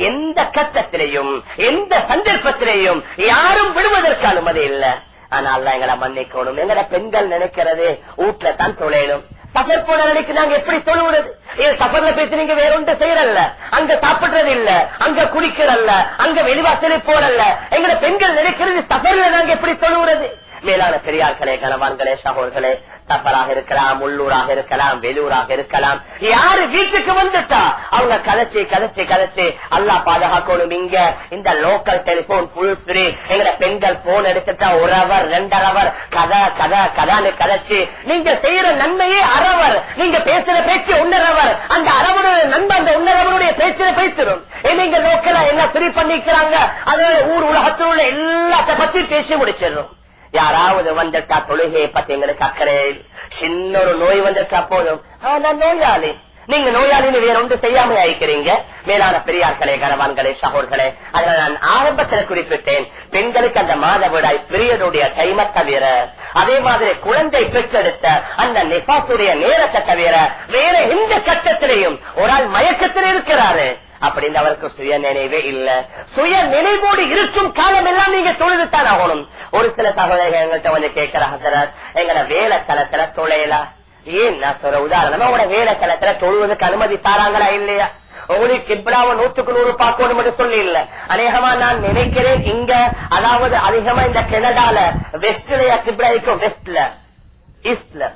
எந்த கட்டத்திலையும் எந்த சந்தர்ப்பத்திலையும் யாரும் விடுவதற்கு அனுமதி இல்ல. ஆனா அல்லாஹ் எங்களை மன்னிக்கணும். எங்களை பெண்கள் நினைக்கிறது வீட்டுல தான் தொழையணும். சஃபர் போன நினைக்கு நாங்க எப்படி தொழுவுறது? சஃபர்ல போயிட்டு நீங்க வேற ஒன்று செய்யறல்ல, அங்க சாப்பிடுறது இல்ல, அங்க குடிக்கிறல்ல, அங்க வெளிவாசலே போறல்ல. எங்களை பெண்கள் நினைக்கிறது சஃபர்ல நாங்க எப்படி தொழுவுறது? மேலான பெரியார்களே, கனவான்களே, சகோதரர்களே, சஃபராக இருக்கலாம், உள்ளூராக இருக்கலாம், வெளியூராக இருக்கலாம். யாரு வீட்டுக்கு வந்துட்டா அவங்க கதைச்சு அல்லா பாதுகாக்கணும். இங்க இந்த லோக்கல் டெலிபோன் ஃபுல் ஃப்ரீ. எங்க பெண்கள் போன் எடுத்துட்டா 1 ஹவர் 2 ஹவர் கதான்னு கதைச்சு நீங்க செய்யற நன்மையே அரவர், நீங்க பேசுற பேச்சு 1 ஹவர், அந்த அரவருடைய நண்பன் அந்த 1 ஹவருடைய பேச்சுல பேசிடும். நீங்க லோக்கலா என்ன ஃப்ரீ பண்ணிக்கிறாங்க, அதனால ஊர் உலகத்தில் உள்ள எல்லாத்த பத்தி பேசி முடிச்சிடும். யாராவது வந்துட்டா தொழுகையை பத்தி எங்களுக்கு அக்கறை, சின்ன ஒரு நோய் வந்திருக்கா போதும், நான் நோயாளி, நீங்க நோயாளின்னு வேற ஒன்று செய்யாம ஆயிக்கிறீங்க. மேலான பெரியார்களே, கணவான்களே, சகோர்களே, அதனால நான் ஆரம்பத்தில் குறிப்பிட்டேன், பெண்களுக்கு அந்த மாதவிடாய் பீரியடுடைய டைமை தவிர, அதே மாதிரி குழந்தை பெற்றெடுத்த அந்த நிபாசுடைய நேரத்தை தவிர வேற எந்த கட்டத்திலையும் ஒரு ஆள் மயக்கத்தில் இருக்கிறாரு அப்படின்னு அவருக்கு சுய நினைவே இல்ல. சுய நினைவோடு இருக்கும் காலம் எல்லாம் நீங்க தொழுதுத்தான் ஆகணும். ஒரு சில சகோதரர்கள் எங்கள்கிட்ட வந்து கேட்கிறாங்க, எங்கட வேலை தளத்துல தொழையலா, ஏன் நான் சொல்ற உதாரணமா உங்களோட வேலை தளத்துல தொழுவதற்கு அனுமதி தாராங்களா இல்லையா, உங்களுக்கு கிப்லாவை 100க்கு 100 பார்க்கணும் என்று சொல்லி இல்ல. அநேகமா நான் நினைக்கிறேன் இங்க, அதாவது அதிகமா இந்த கனடால வெஸ்ட்லயா கிப்லா இருக்கும், வெஸ்ட்ல ஈஸ்ட்ல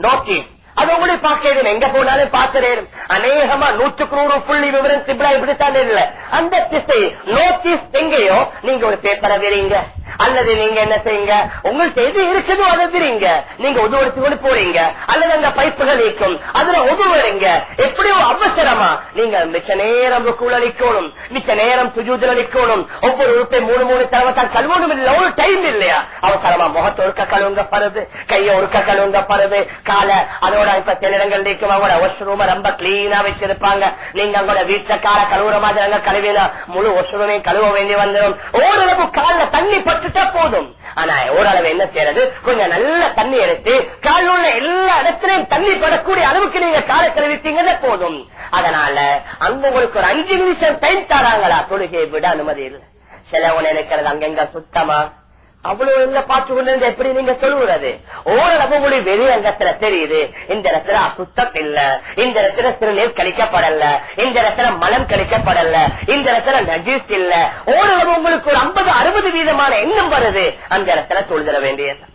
நார்த் ஈஸ்ட், அது உங்களுக்கு பார்க்க எங்க போனாலும் பார்க்கிறேன். அநேகமா 100க்கு 100 புள்ளி விவரம் கிப்லா இப்படித்தான் இல்ல. அந்த திசை நார்த் ஈஸ்ட் எங்கேயோ நீங்க ஒரு பேப்பரை விரிங்க, அல்லது நீங்க என்ன செய்யுங்க, உங்களுக்கு எது இருக்குதோ அதை விரிங்க, நீங்க உதவடிச்சு கொண்டு போறீங்க, அல்லது அந்த பைப்புகள் இருக்கும் அதுல உதவுறீங்க. எப்படியோ அவசரமா நீங்க மிச்ச நேரம் நிக்கணும், மிச்ச நேரம் சுஜூதுல நிக்கணும், ஒவ்வொரு உறுப்பை 3 தடவை கழுவணும் இல்ல, ஒரு டைம் இல்லையா, அவசரமா முகத்தை ஒருக்க கழுவுங்க பருது, கையை ஒருக்க கழுவுங்க பருது, காலை அதோட இப்ப சில இடங்கள் இருக்கும் அவங்களோட வாஷ்ரூம் ரொம்ப கிளீனா வச்சிருப்பாங்க. நீங்க அவங்களோட வீட்டுல காலை கழுவுற மாதிரி அங்க கழுவினா முழு வாஷ்ரூமையும் கழுவ வேண்டி வந்துடும். ஓரளவு கால தண்ணி பட்டுட்டா போதும். ஆனா ஓரளவு என்ன செய்யறது, கொஞ்சம் நல்ல தண்ணி எடுத்து கால் உள்ள எல்லா இடத்திலையும் தண்ணி படக்கூடிய அளவுக்கு நீங்க காலை கழுவிட்டீங்கன்னா போதும். அதனால அங்க உங்களுக்கு ஒரு 5 நிமிஷம் டைம் தராங்களா, தொழுகையை விட அனுமதி இல்லை. சிலவன் நினைக்கிறது அங்கெங்க சுத்தமா அவ்வளவு எங்க பார்த்து கொண்டு எப்படி நீங்க சொல்லுறது, ஓரளவு மொழி வெளியங்கத்துல தெரியுது, இந்த இடத்துல அசுத்தம் இல்ல, இந்த இடத்துல சிறுநீர் கழிக்கப்படல, இந்த இடத்துல மலம் கழிக்கப்படல, இந்த இடத்துல நஜீஸ் இல்ல, ஓரளவு உங்களுக்கு ஒரு 50-60% எண்ணம் வருது, அந்த இடத்துல தொழுதர வேண்டியது.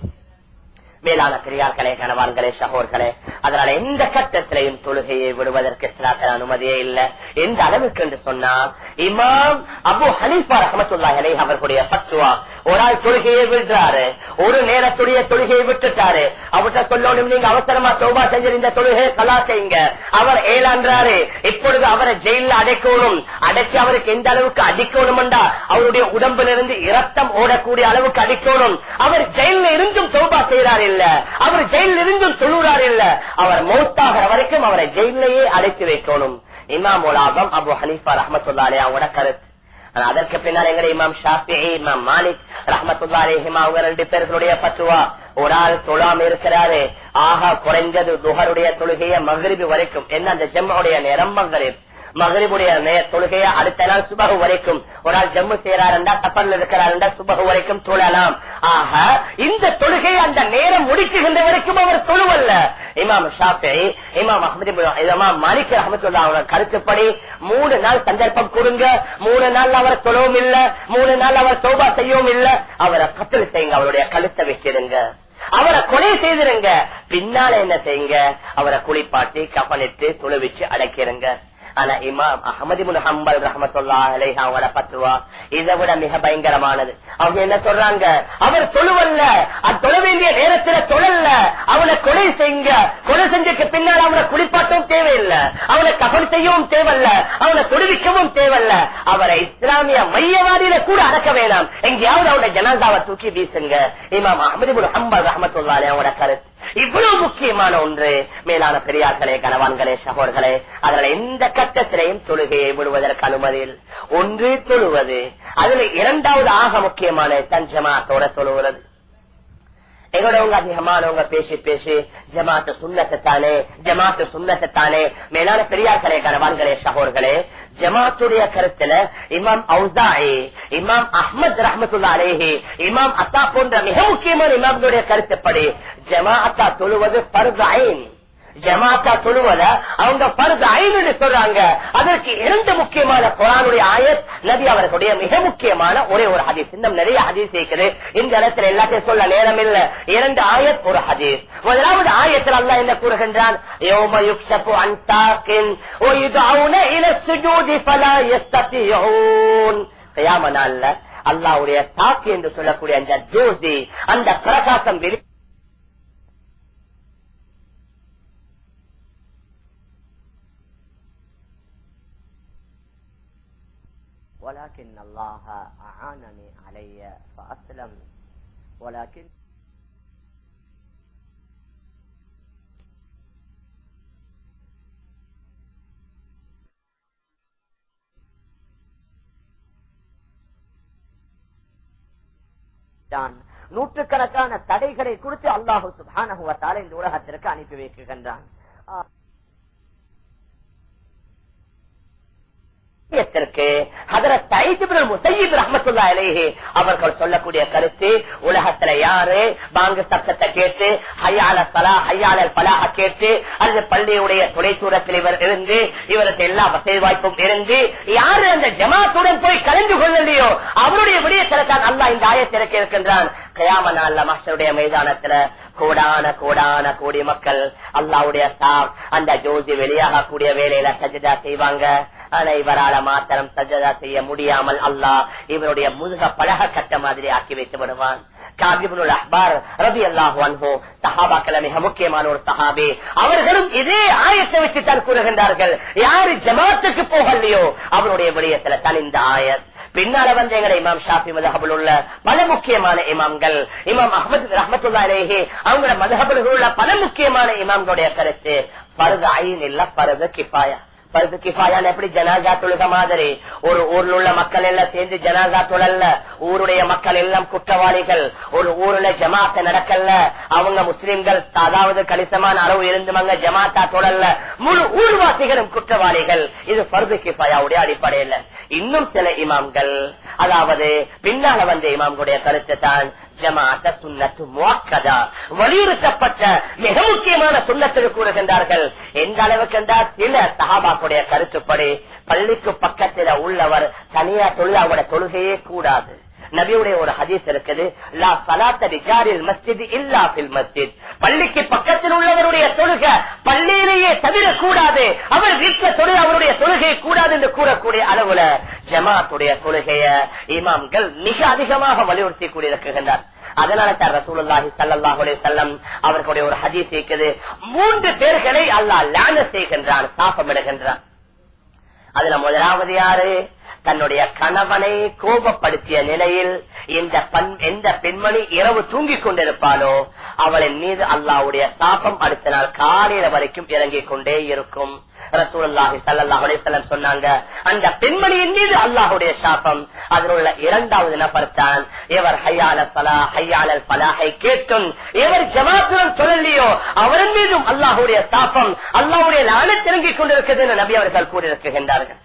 மேலான பெரியார்களே, கணவான்களே, சகோர்களே, அதனால எந்த கட்டத்திலையும் தொழுகையை விடுவதற்கு இஸ்லாத்தில் அனுமதியே இல்லை. எந்த அளவுக்கு என்று சொன்னா, இமாம் அபு ஹனீஃபா ரஹ்மத்துல்லாஹி அலைஹி அவர்களுடைய ஃபத்வா, ஒரு ஆள் தொழுகையை விடுறாரு, ஒரு நேரத்துடைய தொழுகையை விட்டுட்டாரு, அவர்கிட்ட சொல்லணும் நீங்க அவசரமா தௌபா செஞ்சு இந்த தொழுகையை கலா செய்யுங்க. அவர் ஏலான்றாரு, இப்பொழுது அவரை ஜெயில அடைக்கணும், அடைச்சு அவருக்கு எந்த அளவுக்கு அடிக்கணும்டா அவருடைய உடம்பிலிருந்து இரத்தம் ஓடக்கூடிய அளவுக்கு அடிக்கணும். அவர் ஜெயில இருந்தும் தௌபா செய்யறாரு இல்ல, அவர் ஜெயில இருந்தும் தொழுறாரு இல்ல, அவர் மௌத்தாகிற வரைக்கும் அவரை ஜெயிலேயே அடைத்து வைக்கணும். இமாம் உலாபம் அபு ஹனீஃபா ரஹ்மத்துல்லாஹி அலைஹி அவங்களோட கருத்து. அதற்கு பின்னால் எங்க இமாம் ஷாஃபிஈ, இமாம் மாலிக் ரஹ்மத்துல்லாஹி அலைஹிமா அவங்க 2 பேர்களுடைய ஃபத்வா, ஒரு ஆள் தொழாம இருக்கிறாரு, ஆகா குறைஞ்சது துஹருடைய தொழுகைய மக்ரிப் வரைக்கும், என்ன அந்த ஜம்முடைய நேரம் மக்ரிப், மகரிபுடைய தொழுகைய அடுத்த நாள் சுபஹு வரைக்கும், ஒரு ஆள் ஜம்மு செய்யறாருண்டா சஃபர்ல இருக்கிறாருண்டா சுபஹு வரைக்கும் தொழலாம். ஆக இந்த தொழுகை அந்த நேரம் முடிக்குகின்ற வரைக்கும் அவர் தொழுவல்ல. இமாம் ஷாஃபிஈ, இமாம் அஹ்மத் இமாம் மாலிக் ரஹ்மத்துல்லாஹி அவங்க கருத்துப்படி 3 நாள் சந்தர்ப்பம் கொடுங்க, 3 நாள் அவர் தொழவும் இல்ல, 3 நாள் அவர் தௌபா செய்யவும் இல்ல, அவரை கத்ல் செய்யுங்க, அவருடைய கழுத்தை வச்சிருங்க, அவரை கொலை செய்திருங்க, பின்னால என்ன செய்யுங்க, அவரை குளிப்பாட்டி கஃனிட்டு தொழுவிச்சு அடைக்கிறங்க. ஆனா இமாம் அஹ்மத் இப்னு ஹம்பல் ரஹ்மத்துல்லாஹி அலைஹி அவங்களோட ஃபத்வா இதை விட மிக பயங்கரமானது. அவங்க என்ன சொல்றாங்க, அவர் தொழுவல்ல, அது தொழ வேண்டிய நேரத்துல தொழல்ல, அவனை கொலை செய்யுங்க, கொலை செஞ்சதுக்கு பின்னால் அவனை குளிப்பாட்டவும் தேவையில்லை, அவனை கஃன் செய்யவும் தேவையில்ல, அவனை தொழுவிக்கவும் தேவையில்ல, அவரை இஸ்லாமிய மையவாதியில கூட அடக்க வேணாம், எங்கேயாவது அவருடைய ஜனாசாவை தூக்கி வீசுங்க. இமாம் அஹ்மத் இப்னு ஹம்பல் ரஹ்மத்துல்லாஹி அலைஹி அவங்களோட கருத்து இவ்வளவு முக்கியமான ஒன்று. மேலான பெரியார்களே, கணவான்களே, சகோதரர்களே, அதனால எந்த கட்டத்திலையும் தொழுகையை விடுவதற்கு அனுமதியில் ஒன்று தொழுவது, அதுல 2வது ஆக முக்கியமான தஞ்சமாத்தோட தொழுவது. எங்களோட அதிகமானவங்க பேசி ஜமாத்து சுன்னத்தானே, ஜமாத்து சுன்னத்தானே. மேலான பெரியார்களே, கணவான்களே, சகோதரர்களே, ஜமாத்துடைய கருத்துல இமாம் அவுசாஇ, இமாம் அஹ்மத் ரஹ்மத்துல்லாஹி அலைஹி, இமாம் அத்தா போன்ற மிக முக்கியமான இமாம்களுடைய கருத்துப்படி ஜமாஅத்தா தொழுவது ஃபர்து ஐன். ஜமாத்தா தொழுவத அவங்க பருது ஐந்து சொல்றாங்க. அதற்கு 2 முக்கியமான குர்ஆனுடைய ஆயத், நபி அவர்களுடைய மிக முக்கியமான ஒரே ஒரு ஹதீஸ். இன்னும் நிறைய ஹதீஸ் இருக்குது, இந்த இடத்துல எல்லாத்தையும் சொல்ல நேரம் இல்ல. 2 ஆயத், ஒரு ஹதீஸ். முதலாவது ஆயத்தில் அல்லாஹ் என்ன கூறுகின்றான்? யௌம யுக்ஷஃபு அன் சாகின் வ யுதஊன இல ஸுஜூதி ஃபலா யஸ்ததியூன். கியாம நாள்ல அல்லாஹ்வுடைய சாக்கு என்று சொல்லக்கூடிய அந்த ஜோதி, அந்த பிரகாசம் ولكن الله أعانني علي فأسلم ولكن நூற்றுக்கணக்கான தடைகளை குறித்து அல்லாஹ் சுப்ஹானஹு வ தஆலா இந்த உலகத்திற்கு அனுப்பி வைக்கின்றான். அவர்கள் சொல்லக்கூடிய கருத்து, உலகத்துல யாரு பாங்கு சத்தத்தை கேட்டு ஹய்யால ஸலா ஹய்யாலல் ஃபலாஹ் கேட்டு அல்லது பள்ளியுடைய துணை தூரத்தில் இவர் இருந்து இவருக்கு எல்லா வசதி வாய்ப்பும் இருந்து யாரு அந்த ஜமாத்துடன் போய் கலந்து கொள்ளலையோ அவருடைய விடயத்தில் தான் அல்லாஹ் இந்த ஆயத்தை இறக்கி இருக்கின்றான். கியாம நாள்ல மஹ்ஷருடைய மைதானத்துல கோடான கோடான கோடி மக்கள் அல்லாஹ்வுடைய அந்த ஜோதி வெளியாக கூடிய வேலையில சஜ்தா செய்வாங்க. ஆனா இவரால மாத்திரம் சஜ்தா செய்ய முடியாமல் அல்லாஹ் இவருடைய முதுக பலக கட்ட மாதிரி ஆக்கி வைத்து விடுவான். காபிபுல் அஹ்பார் ரலியல்லாஹு அன்ஹு சஹாபாக்கள மிக முக்கியமான ஒரு சஹாபி, அவர்களும் இதே ஆயத்தை வச்சு தான் கூறுகின்றார்கள். யாரு ஜமாத்துக்கு போகலையோ அவருடைய விடயத்துல தான் இந்த ஆயத். பின்னால வந்து எங்க இமாம் ஷாஃபி மذஹபில் உள்ள பல முக்கியமான இமாம்கள், இமாம் அஹ்மத் ரஹ்மத்துல்லாஹி அலைஹி அவங்களோட மذஹபில் உள்ள பல முக்கியமான இமாம்களுடைய கருத்து ஃபர்து ஐன் இல்ல ஃபர்து கிஃபாயா. பருது கிஃபாயான் எப்படி ஜனாசா தொழுக மாதிரி ஒரு ஊர்ல உள்ள மக்கள் எல்லாம் சேர்ந்து ஜனாசா தொழல்ல, ஊருடைய மக்கள் எல்லாம் குற்றவாளிகள். ஒரு ஊர்ல ஜமாத்த நடக்கல, அவங்க முஸ்லிம்கள் அதாவது கணிசமான அளவு இருந்துவாங்க, ஜமாத்தா தொழல்ல, முழு ஊர்வாசிகளும் குற்றவாளிகள். இது பருது கிஃபாயாவுடைய அடிப்படையில். இன்னும் சில இமாம்கள் அதாவது பின்னால வந்த இமாம்களுடைய கருத்து தான் ஜமாஅத் சுன்னத்து முஅக்கதா, வலியுறுத்தப்பட்ட மிக முக்கியமான சுன்னத்து கூறுகின்றார்கள். எந்த அளவுக்கு என்றால் சில சஹாபாக்களுடைய கருத்துப்படி பள்ளிக்கு பக்கத்தில் உள்ளவர் தனியா தொழுகையோட தொழுகையே கூடாது. நபியுடைய ஒரு ஹதீஸ் இருக்குது, லா ஸலாத்த ரிஜாலில் மஸ்ஜித் இல்லா ஃபில் மஸ்ஜித். பள்ளிக்கு பக்கத்தில் உள்ளவருடைய தொழுகை பள்ளியிலேயே தவிர கூடாது, அவர் வீட்டில் தொழுகை அவருடைய தொழுகை கூடாது என்று கூறக்கூடிய அளவுல ஜமாத்துடைய தொழுகைய இமாம்கள் மிக அதிகமாக வலியுறுத்தி கூறியிருக்கின்றனர். அதனால தான் ரசூலுல்லாஹி ஸல்லல்லாஹு அலைஹி வஸல்லம் அவர்களுடைய ஒரு ஹதீஸ் இருக்குது, 3 பேர்களை அல்லாஹ் லானத் செய்கின்றான், சாபமிடுகின்றான். அதுல முதலாவது யாரு? தன்னுடைய கணவனை கோபப்படுத்திய நிலையில் எந்த பெண்மணி இரவு தூங்கிக் கொண்டிருப்பாளோ அவளின் மீது அல்லாஹ்வுடைய சாபம் அடுத்த நாள் காலையில வரைக்கும் இறங்கிக் கொண்டே இருக்கும். ரசூலுல்லாஹி ஸல்லல்லாஹு அலைஹி வஸல்லம் சொன்னாங்க, அந்த பெண்மணியின் மீது அல்லாஹ்வுடைய சாபம். அதில் உள்ள 2வது நபர் தான் எவர் ஹய்யால ஸலா ஹய்யாலல் ஃபலாஹை கேட்டும் எவர் ஜமாத்துடன் சொல்லலையோ அவரின் மீதும் அல்லாஹ்வுடைய சாபம், அல்லாஹ்வுடைய லானத் இறங்கிக் கொண்டிருக்கிறது என்று நபி அவர்கள் கூறியிருக்கின்றார்கள்.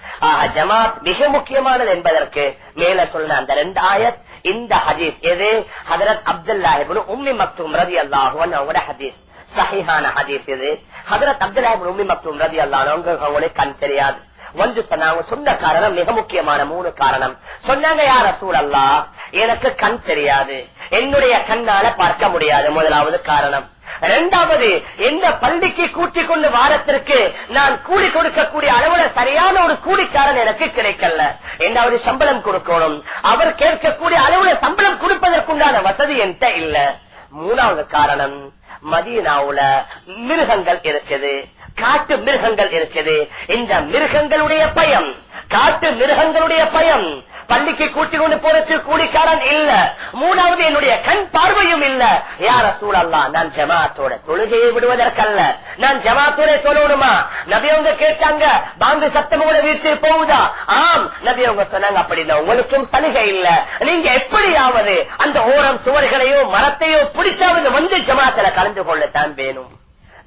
ஜமாத் மிக முக்கியமானது என்பதற்கு மேல சொன்ன அந்த 2 ஆயத் இந்த ஹதீஸ் எது? ஹஜ்ரத் அப்துல்லாஹ் இப்னு உம்மி மக்தூம் ரலியல்லாஹு அன்ஹு அவருடைய ஹதீஸ், சஹீஹான ஹதீஸ் இது. ஹஜ்ரத் அப்துல்லாஹ் இப்னு உம்மி மக்தூம் ரலியல்லாஹு அன்ஹு அவங்களுக்கு கண் தெரியாது. வந்து சொன்னாங்க, சொன்ன காரணம் மிக முக்கியமான 3 காரணம் சொன்னாங்க. யா ரசூலல்லாஹ், எனக்கு கண் தெரியாது, என்னுடைய கண்ணால பார்க்க முடியாது, முதலாவது காரணம். 2வது, எந்த பள்ளிக்கு கூட்டிக் கொண்டு வாரத்திற்கு நான் கூலி கொடுக்கக்கூடிய அளவுல சரியான ஒரு கூலிக்காரன் எனக்கு கிடைக்கல. 2வது, சம்பளம் கொடுக்கணும், அவர் கேட்கக்கூடிய அளவுல சம்பளம் கொடுப்பதற்குண்டான வசதி என்கிட்ட இல்ல. 3வது காரணம், மதீனாவுல மிருகங்கள் இருக்குது, காட்டு மிருகங்கள் இருக்குது. இந்த மிருகங்களுடைய பயம், காட்டு மிருகங்களுடைய பயம், பள்ளிக்கு கூட்டிக் கொண்டு போறதுக்கு கூலிக்காரன் இல்ல. 3வது, என்னுடைய கண் பார்வையும் இல்ல. யா ரசூலல்லாஹ், நான் ஜமாத்தோட தொழுகையை விடுவதற்கல்ல, நான் ஜமாத்தோட தொழணுமா? நபி அவங்க கேட்டாங்க, பாங்கு சத்தம் உங்களை வீட்டு போகுதா? ஆம். நபி அவங்க சொன்னாங்க, அப்படின்னா உங்களுக்கும் சலுகை இல்ல, நீங்க எப்படியாவது அந்த ஓரம் சுவர்களையோ மரத்தையோ பிடிச்சாவது வந்து ஜமாத்துல கலந்து கொள்ளத்தான் வேணும்.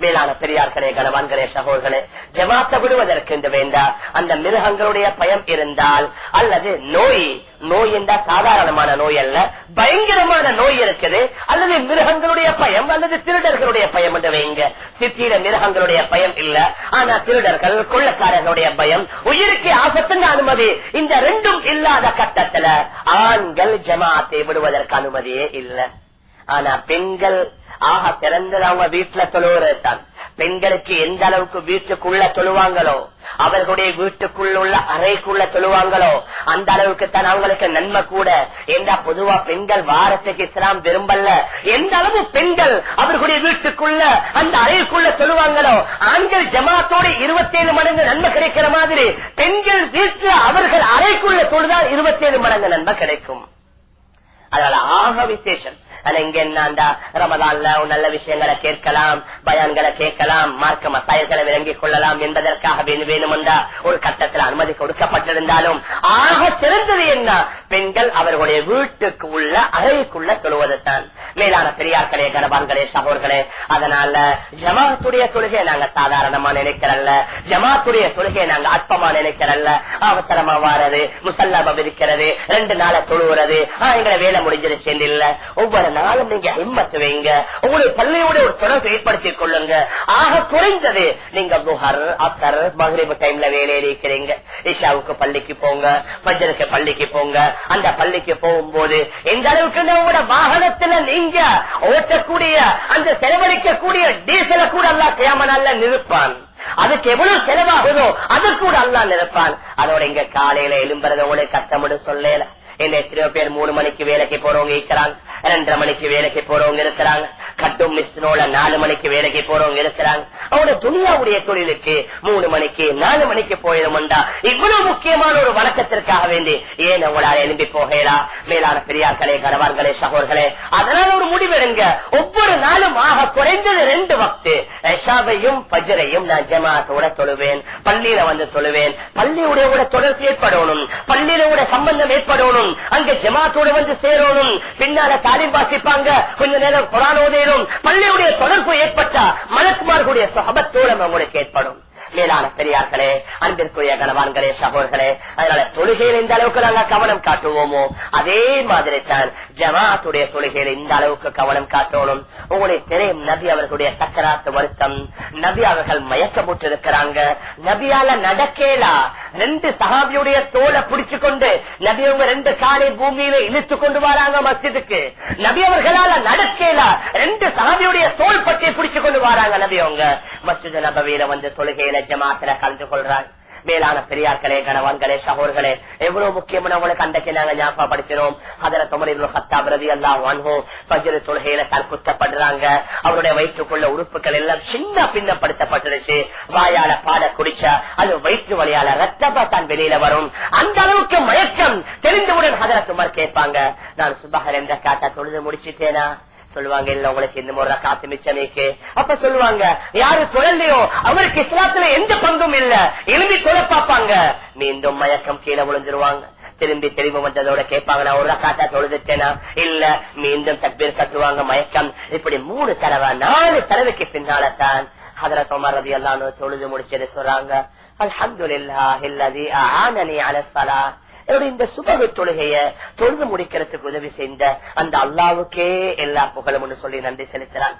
மேலான பெரியார்களே, கனவான்களே, சகோதரர்களே, ஜமாத்தை விடுவதற்கு என்று வேண்டா அந்த மிருகங்களுடைய பயம் இருந்தால், அல்லது நோய் என்றா சாதாரணமான நோய் அல்ல, பயங்கரமான நோய் இருக்குது, அல்லது மிருகங்களுடைய பயம் அல்லது திருடர்களுடைய பயம் என்று வைங்க. சித்தியில மிருகங்களுடைய பயம் இல்ல, ஆனா திருடர்கள் கொள்ளக்காரர்களுடைய பயம், உயிருக்கு ஆபத்துங்க அனுமதி. இந்த ரெண்டும் இல்லாத கட்டத்துல ஆண்கள் ஜமாத்தை விடுவதற்கு அனுமதியே இல்லை. ஆனா பெண்கள் ஆக பிறந்தது அவங்க வீட்டுல தொழுவதுதான். பெண்களுக்கு எந்த அளவுக்கு வீட்டுக்குள்ள தொழுவாங்களோ, அவர்களுடைய வீட்டுக்குள்ள உள்ள அறைக்குள்ள தொழுவாங்களோ, அந்த அளவுக்கு தான் அவங்களுக்கு நன்மை கூட. ஏண்டா பொதுவா பெண்கள் வாரத்துக்கு இஸ்லாம் விரும்பல. எந்த அளவு பெண்கள் அவர்களுடைய வீட்டுக்குள்ள அந்த அறைக்குள்ள தொழுவாங்களோ, ஆண்கள் ஜமாத்தோடு 27 மடங்கு நன்மை கிடைக்கிற மாதிரி பெண்கள் வீட்டுல அவர்கள் அறைக்குள்ள தொழுதால் 27 மடங்கு நன்மை கிடைக்கும். அதனால ஆக விசேஷம். இங்க என்ன, ரமதான்ல நல்ல விஷயங்களை கேட்கலாம், பயான்களை கேட்கலாம், மார்க்க மசாயல்களை விளங்கிக் கொள்ளலாம் என்பதற்காக வேணுமென்றா ஒரு கட்டத்தில் அனுமதி கொடுக்கப்பட்டிருந்தாலும் ஆக சிறந்தது என்ன, பெண்கள் அவர்களுடைய வீட்டுக்கு உள்ள அறைக்குள்ள தொழுவதுதான். மேலான பெரியார்களே, கனவான்களே, சகோதரர்களே, அதனால ஜமாத்துடைய தொழுகை நாங்க சாதாரணமா நினைக்கிறல்ல, ஜமாத்துடைய தொழுகை நாங்க அற்பமா நினைக்கிறல்ல. அவசரமா வாரது, முசல்லாபம் இருக்கிறது, 2 நாளை தொழுவுறது, எங்களை வேலை முடிஞ்சிருச்சு இல்ல. ஒவ்வொரு நாளும் நீங்க ஹிம்மத் வைங்க, உங்களுக்கு பள்ளியோட ஒரு தொடர்பு ஏற்படுத்திக் கொள்ளுங்க. ஆக குறைந்தது நீங்க துஹர், அஸ்ர், மக்ரிப் டைம்ல வேலையில இருக்கிறீங்க, இஷாவுக்கு பள்ளிக்கு போங்க, ஃபஜ்ருக்கு பள்ளிக்கு போங்க. அந்த பள்ளிக்கு போகும்போது எந்த அளவுக்கு உங்களோட வாகனத்துல நீங்க ஓட்டக்கூடிய அந்த செலவழிக்கக்கூடிய டீசலை கூட அல்லாஹ் கியாமத் நாள்ல நிறுப்பான். அதுக்கு எவ்வளவு செலவாகுதோ அது கூட அல்லாஹ் நிறுப்பான். அதோட இங்க காலையில எழும்புறது உங்களுக்கு கஷ்டம்னு சொல்லல. எத்தனையோ பேர் 3 மணிக்கு வேலைக்கு போறவங்க இருக்கிறாங்க, 2:30 மணிக்கு வேலைக்கு போறவங்க இருக்கிறாங்க, கட்டும் மிஸ்னோல 4 மணிக்கு வேலைக்கு போறவங்க இருக்கிறாங்க. அவனோட துணியாவுடைய தொழிலுக்கு 3 மணிக்கு 4 மணிக்கு போயிடும்டா. இவ்வளவு முக்கியமான ஒரு வழக்கத்திற்காக வேண்டி ஏன் உங்களால் எழும்பி போகலா? மேலான பெரியார்களே, கனவான்களே, சகோதரர்களே, அதனால ஒரு முடிவெடுங்க. ஒவ்வொரு நாளும் ஆக குறைந்தது 2 வக்து இஷாவையும் ஃபஜ்ரையும் நான் ஜமாத்தோட தொழுவேன், பள்ளியில வந்து தொழுவேன். பள்ளியுடைய தொடர்பு ஏற்படணும், பள்ளியோட சம்பந்தம் ஏற்படணும், அங்க ஜமாத்தோட வந்து சேரணும். பின்னால தாலீம் வாசிப்பாங்க, கொஞ்ச நேரம் குர்ஆன் ஓதணும். பள்ளியுடைய தொடர்பு ஏற்பட்டா மலக்குமார்களுடைய சுஹபத்தோட உங்களுக்கு ஏற்படும். மேலான பெரியார்களே, அன்பிற்குரிய கனவான்களே, சகோதரர்களே, அதனால தொழுகையில் இந்த அளவுக்கு நாங்க கவனம் காட்டுவோமோ அதே மாதிரி தான் ஜமாத்துடைய தொழுகையில் இந்த அளவுக்கு கவனம் காட்டணும். உங்களுக்கு தெரியும், நபி அவர்களுடைய சக்கராத்து வருத்தம், நபி அவர்கள் மயக்கமுற்று இருக்கிறாங்க, நபியால நடக்கலா. 2 சஹாபியுடைய தோலை பிடிச்சு கொண்டு நபி அவங்க 2 காலை பூமியில இழுத்து கொண்டு வராங்க மஸ்ஜிதுக்கு. நபி அவர்களால நடக்கலா, 2 சஹாபியுடைய தோல் பட்டியை பிடிச்சு கொண்டு வராங்க. நபி அவங்க மஸ்ஜித் நபவியில வந்து தொழுகையில ஜமாத்துல கலந்து கொள்றாங்க. மேலான பெரியார்களே, கனவான்களே, சகோதரர்களே, எவ்வளவு முக்கியமான உங்களுக்கு அன்றைக்கு நாங்க ஞாபகப்படுத்தினோம். ஹஜ்ரத் உமர் இப்னு கத்தாப் ரலியல்லாஹு அன்ஹு ஃபஜ்ர் தொழுகையில குத்தப்படுறாங்க. அவருடைய வயிற்றுக்குள்ள உறுப்புகள் எல்லாம் சின்ன பின்னப்படுத்தப்பட்டுருச்சு. வாயால பாட குடிச்சா அது வயிற்று வழியால ரத்தமா தான் வெளியில வரும். அந்த அளவுக்கு மயக்கம் தெரிந்தவுடன் ஹஜ்ரத் உமர் கேட்பாங்க, நான் சுபஹர் என்ற காட்டா தொழுது முடிச்சுட்டேனா? சொல்லுவாங்க, இல்ல உங்களுக்கு இன்னும் ஒரு காத்து மிச்சமேக்கு. அப்ப சொல்லுவாங்க, யாரு தொழலையோ அவருக்கு இஸ்லாத்துல எந்த பங்கும் இல்ல. எழுதி தொலை பார்ப்பாங்க, மீண்டும் மயக்கம் கீழே விழுந்துருவாங்க. திரும்பி தெளிவு வந்ததோட கேட்பாங்க, நான் ஒரு காட்டா தொழுதுட்டேனா? இல்ல, மீண்டும் தக்பீர் கட்டுவாங்க, மயக்கம். இப்படி 3 தடவை 4 தடவைக்கு பின்னால்தான் ஹஜ்ரத் உமர் ரலியல்லாஹு அன்ஹு தொழுது முடிச்சது சொல்றாங்க, அல்ஹம்துலில்லாஹி அல்லதி ஆனனி அலஸ்ஸலாத். இந்த சுபஹ் தொழுகைய தொழுது முடிக்கிறதுக்கு உதவி செய்த அந்த அல்லாஹ்வுக்கே எல்லா புகழும் சொல்லி நன்றி செலுத்துறான்.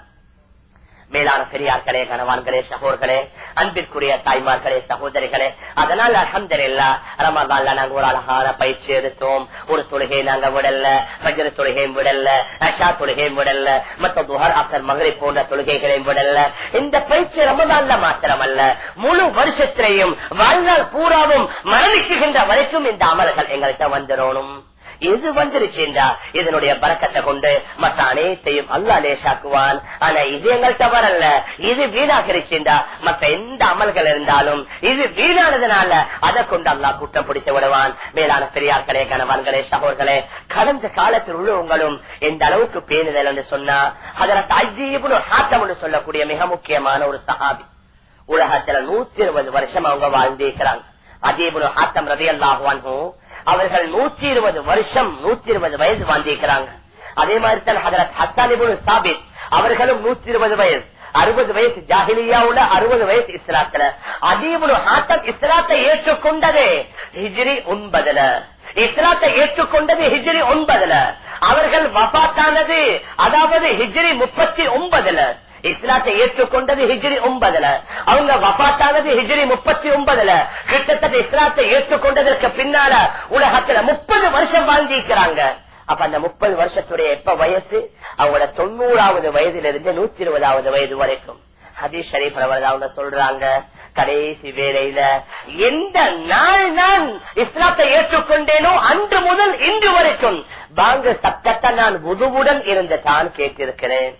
மேலான பெரியார்களே, கனவான்களே, சகோதரர்களே, அன்பிற்குரிய தாய்மார்களே, சகோதரிகளே, அதனால அல்ஹம்துலில்லாஹ் ரமதான்ல நாங்க ஒரு அழகான பயிற்சி எடுத்தோம். ஒரு தொழுகை நாங்க விடல, ஃபஜ்ர் தொழுகையும் விடல, இஷா தொழுகையும் விடல, மற்ற துஹர், அஸ்ர், மக்ரிப் போன்ற தொழுகைகளையும் விடல. இந்த பயிற்சி ரமதான்ல மாத்திரமல்ல, முழு வருஷத்திலையும் வாழ்நாள் பூராவும் மரணிக்குகின்ற வரைக்கும் இந்த அமல்கள் எங்கள்கிட்ட வந்துடணும். இது வந்துருச்சுண்டா இதனுடைய பரக்கத்தை கொண்டு மற்ற அனைத்தையும் அல்லாஹ் லேசாக்குவான். ஆனா இது எங்கள்கிட்ட வரல, இது வீணாகிருச்சுண்டா மற்ற எந்த அமல்கள் இருந்தாலும் இது வீணானதுனால அதை கொண்டு அல்லாஹ் குற்றம் பிடித்து விடுவான். மேலான பெரியார்களே, கனவான்களே, சகோதரர்களே, கடந்த காலத்தில் உள்ளவங்களும் எந்த அளவுக்கு பேணுதல் என்று சொன்னா, ஹஜ்ரத் அஜீ இப்னு ஹாத்தம் என்று சொல்லக்கூடிய மிக முக்கியமான ஒரு சஹாபி. உலகத்துல 120 வருஷம் அவங்க வாழ்ந்திருக்கிறாங்க. அஜீ இப்னு ஹாத்தம் ரலியல்லாஹு அன்ஹு அவர்கள் 120 வருஷம் 120 வயது வாழ்ந்திருக்கிறாங்க. அதே மாதிரி தான் ஹஜ்ரத் ஹஸ்ஸான் இப்னு சாபித் அவர்களும் 120 வயது. 60 வயசு ஜாஹிலியாவுல, 60 வயசு இஸ்லாத்துல. அதீபுல் ஹாத்தம் இஸ்லாத்தை ஏற்றுக்கொண்டது ஹிஜ்ரி 9. இஸ்லாத்தை ஏற்றுக்கொண்டது ஹிஜ்ரி 9. அவர்கள் வஃபாத்தானது அதாவது ஹிஜ்ரி 39. இஸ்லாத்தை ஏற்றுக்கொண்டது ஹிஜ்ரி 9. அவங்க வஃபாத்தானது ஹிஜ்ரி 39. கிட்டத்தட்ட இஸ்லாத்தை ஏற்றுக்கொண்டதற்கு பின்னால உலகத்துல 30 வருஷம் வாழ்ந்திருக்கிறாங்க. அப்ப அந்த 30 வருஷத்துடைய எப்ப வயசு? அவங்களோட 90வது வயதிலிருந்து 120வது வயது வரைக்கும். ஹதீஸ் ஷரீஃப் அவங்க சொல்றாங்க, கடைசி வேளையில எந்த நாள் நான் இஸ்லாத்தை ஏற்றுக்கொண்டேனோ அன்று முதல் இன்று வரைக்கும் பாங்கு சத்தத்தை நான் வுதுவுடன் இருந்து தான் கேட்டிருக்கிறேன்.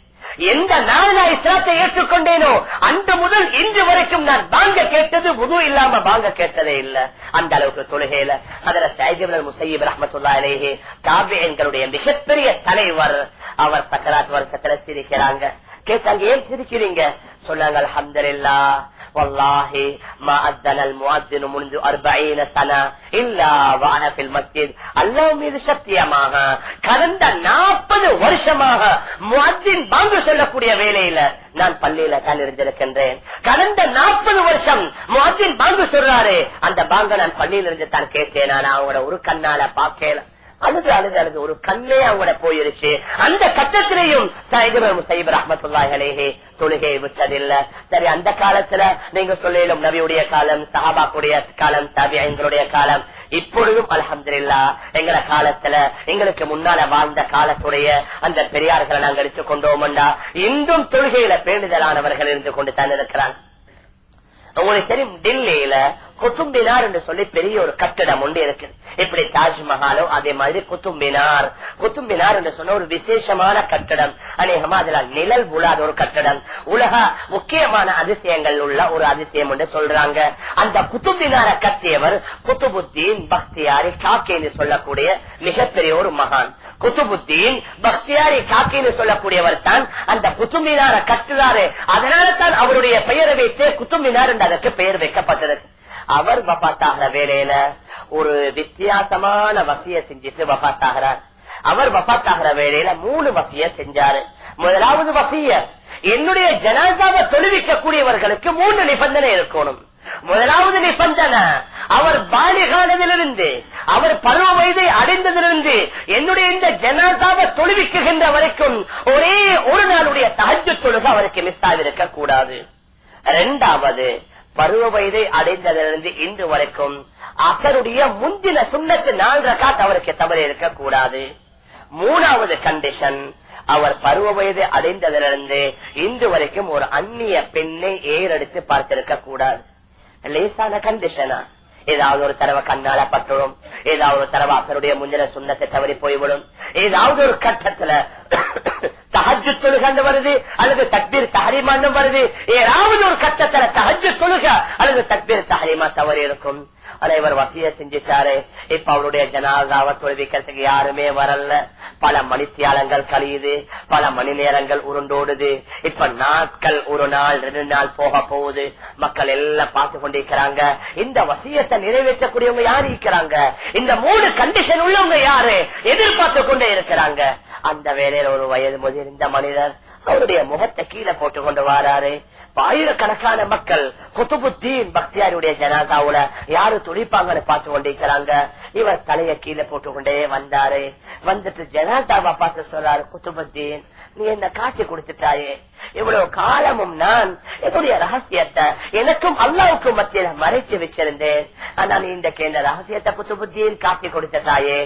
எந்த நாள் நான் இஸ்லாத்தை ஏற்றுக்கொண்டேனோ அன்று முதல் இன்று வரைக்கும் நான் பாங்க கேட்டது வுது இல்லாம பாங்க கேட்டதே இல்ல. அந்த அளவுக்கு தொழுகையில அதுல சயீத் இப்னு முஸையிப் ரஹ்மத்துல்லாஹி அலைஹி தாபிஈன்களுடைய மிகப்பெரிய தலைவர். அவர் சக்கராத் வருஷத்துல சிரிக்கிறாங்க. கேட்டாங்க, ஏன் சிரிக்கிறீங்க? சொன்னாங்க, அல்ஹம்துலில்லாஹ் வல்லாஹி மா அஸ்ஸனல் முஅத்தின் முன்து 40 சனா இல்லா வஅன ஃபில் மஸ்ஜித். அல்லாஹ் மீது சத்தியமாக கடந்த 40 வருஷமாக முஅத்தின் பாங்கு சொல்லக்கூடிய வேளையில நான் பள்ளியில தான் இருந்திருக்கின்றேன். கடந்த 40 வருஷம் முஅத்தின் பாங்கு சொல்றாரு, அந்த பாங்க நான் பள்ளியில இருந்து தான் கேட்டேன். நான் அவங்களோட ஒரு கண்ணால பாக்கல. அழுது அழுது அழுது ஒரு கண்ணே அவங்கள போயிருச்சு. அந்த கட்டத்திலையும் சயீத் இப்னு முஸையிப் ரஹ்மத்துல்லாஹி அலைஹி தொழுகையை விட்டதில்லை. சரி, அந்த காலத்துல நீங்க சொல்லும் நபியுடைய காலம், சஹாபாக்குடைய காலம், தாபிஈன்களுடைய காலம். இப்பொழுதும் அல்ஹம்துலில்லாஹ் எங்கட காலத்துல எங்களுக்கு முன்னால வாழ்ந்த காலத்துடைய அந்த பெரியார்களை நாங்கள் எடுத்துக் கொண்டோம்டா இன்றும் தொழுகையில பேணுதலானவர்கள் இருந்து கொண்டு தான் இருக்கிறாங்க. உங்களுக்கு தெரியும், டெல்லியில குத்தும்பினார் என்று சொல்லி பெரிய ஒரு கட்டிடம் ஒன்று இருக்கு. இப்படி தாஜ்மஹாலோ அதே மாதிரி குத்தும்பினார். குத்தும்பினார் என்று சொன்ன ஒரு விசேஷமான கட்டிடம். அநேகமா அதுல நிழல் புலாத ஒரு கட்டிடம். உலக முக்கியமான அதிசயங்கள் உள்ள ஒரு அதிசயம் என்று சொல்றாங்க. அந்த குத்தும்பினார கட்டியவர் குத்துபுத்தீன் பக்தியாரி காக்கி என்று சொல்லக்கூடிய மிகப்பெரிய ஒரு மகான். குத்துபுத்தீன் பக்தியாரி காக்கி என்று சொல்லக்கூடியவர் தான் அந்த குத்தும்பினார கட்டுறாரு. அதனால தான் அவருடைய பெயரை வைத்து குத்தும்பினார் என்று அதற்கு பெயர் வைக்கப்பட்டது. அவர் வஃபாத்தாகிற வேளையில ஒரு வித்தியாசமான வசிய செஞ்சுட்டு வஃபாத்தாகிறார். அவர் வஃபாத்தாகிற வேளையில 3 வசிய செஞ்சாரு. முதலாவது வசிய, என்னுடைய ஜனாசாவை தொழுவிக்க கூடியவர்களுக்கு 3 நிபந்தனை இருக்கணும். முதலாவது நிபந்தனை, அவர் பாலிகானதிலிருந்து அவர் பருவ வயதை அடைந்ததிலிருந்து என்னுடைய இந்த ஜனாசாவை தொழுவிக்குகின்ற வரைக்கும் ஒரே ஒரு நாளுடைய தஹஜ்ஜுத் தொழுகை அவருக்கு மிஸ் ஆகிருக்க கூடாது. இரண்டாவது, பருவ வயதை அடைந்ததிலிருந்து இன்று வரைக்கும் அசருடைய முந்தின சுன்னத்து 4 ரகாத் அவருக்கு தவறு இருக்க கூடாது. மூணாவது கண்டிஷன், அவர் பருவ வயதை அடைந்ததிலிருந்து இன்று வரைக்கும் ஒரு அந்நிய பெண்ணை ஏறெடுத்து பார்த்திருக்க கூடாது. லேசான கண்டிஷனா? ஏதாவது ஒரு தடவை கண்ணால பட்டுடும், ஏதாவது ஒரு தடவை அசருடைய முந்தின சுன்னத்தை தவறி போய்விடும், ஏதாவது ஒரு கட்டத்துல தஹஜ்ஜுத் தொழுகை வருது அல்லது தக்பீர் தஹரீமா வருது, ஏதாவது ஒரு கட்டத்துல தஹஜ்ஜுத் தொழுகை அல்லது தக்பீர் தஹரீமா தவறி இருக்கும். ஆனா இவர் வசிய செஞ்சுட்டாரு. இப்ப அவருடைய ஜனாசாவை தொழுவிக்கிறதுக்கு யாருமே வரல. பல மணித்தியாலங்கள் கழியுது, பல மணி நேரங்கள் உருண்டோடுது. இப்ப நாட்கள் 1 நாள் 2 நாள் போக போகுது. மக்கள் எல்லாம் பார்த்து கொண்டிருக்கிறாங்க. இந்த வசியத்தை நிறைவேற்றக்கூடியவங்க யாரு இருக்கிறாங்க? இந்த 3 கண்டிஷன் உள்ளவங்க யாரு எதிர்பார்த்து கொண்டே இருக்கிறாங்க. அந்த வேளையில ஒரு வயது முதிர்ந்த மனிதர் அவருடைய முகத்தை கீழே போட்டு கொண்டு வராரு. ஆயிரக்கணக்கான மக்கள் குத்துபுத்தீன் பக்தியாருடைய ஜனாதாவுல யாரு துடிப்பாங்கன்னு பார்த்து கொண்டிருக்கிறாங்க. இவர் தலைய கீழே போட்டுக்கொண்டே வந்தாரு. வந்துட்டு ஜனாதாவை பார்த்து சொல்றாரு, குத்துபுத்தீன், நீ என்ன காட்சி கொடுத்துட்டாயே, இவ்வளவு காலமும் நான் என்னுடைய ரகசியத்தை எனக்கும் அல்லாவுக்கும் மத்தியில மறைச்சு வச்சிருந்தேன். ஆனா நீ இன்றைக்கு இந்த ரகசியத்தை குத்துபுத்தீன் காட்டி கொடுத்தாயே,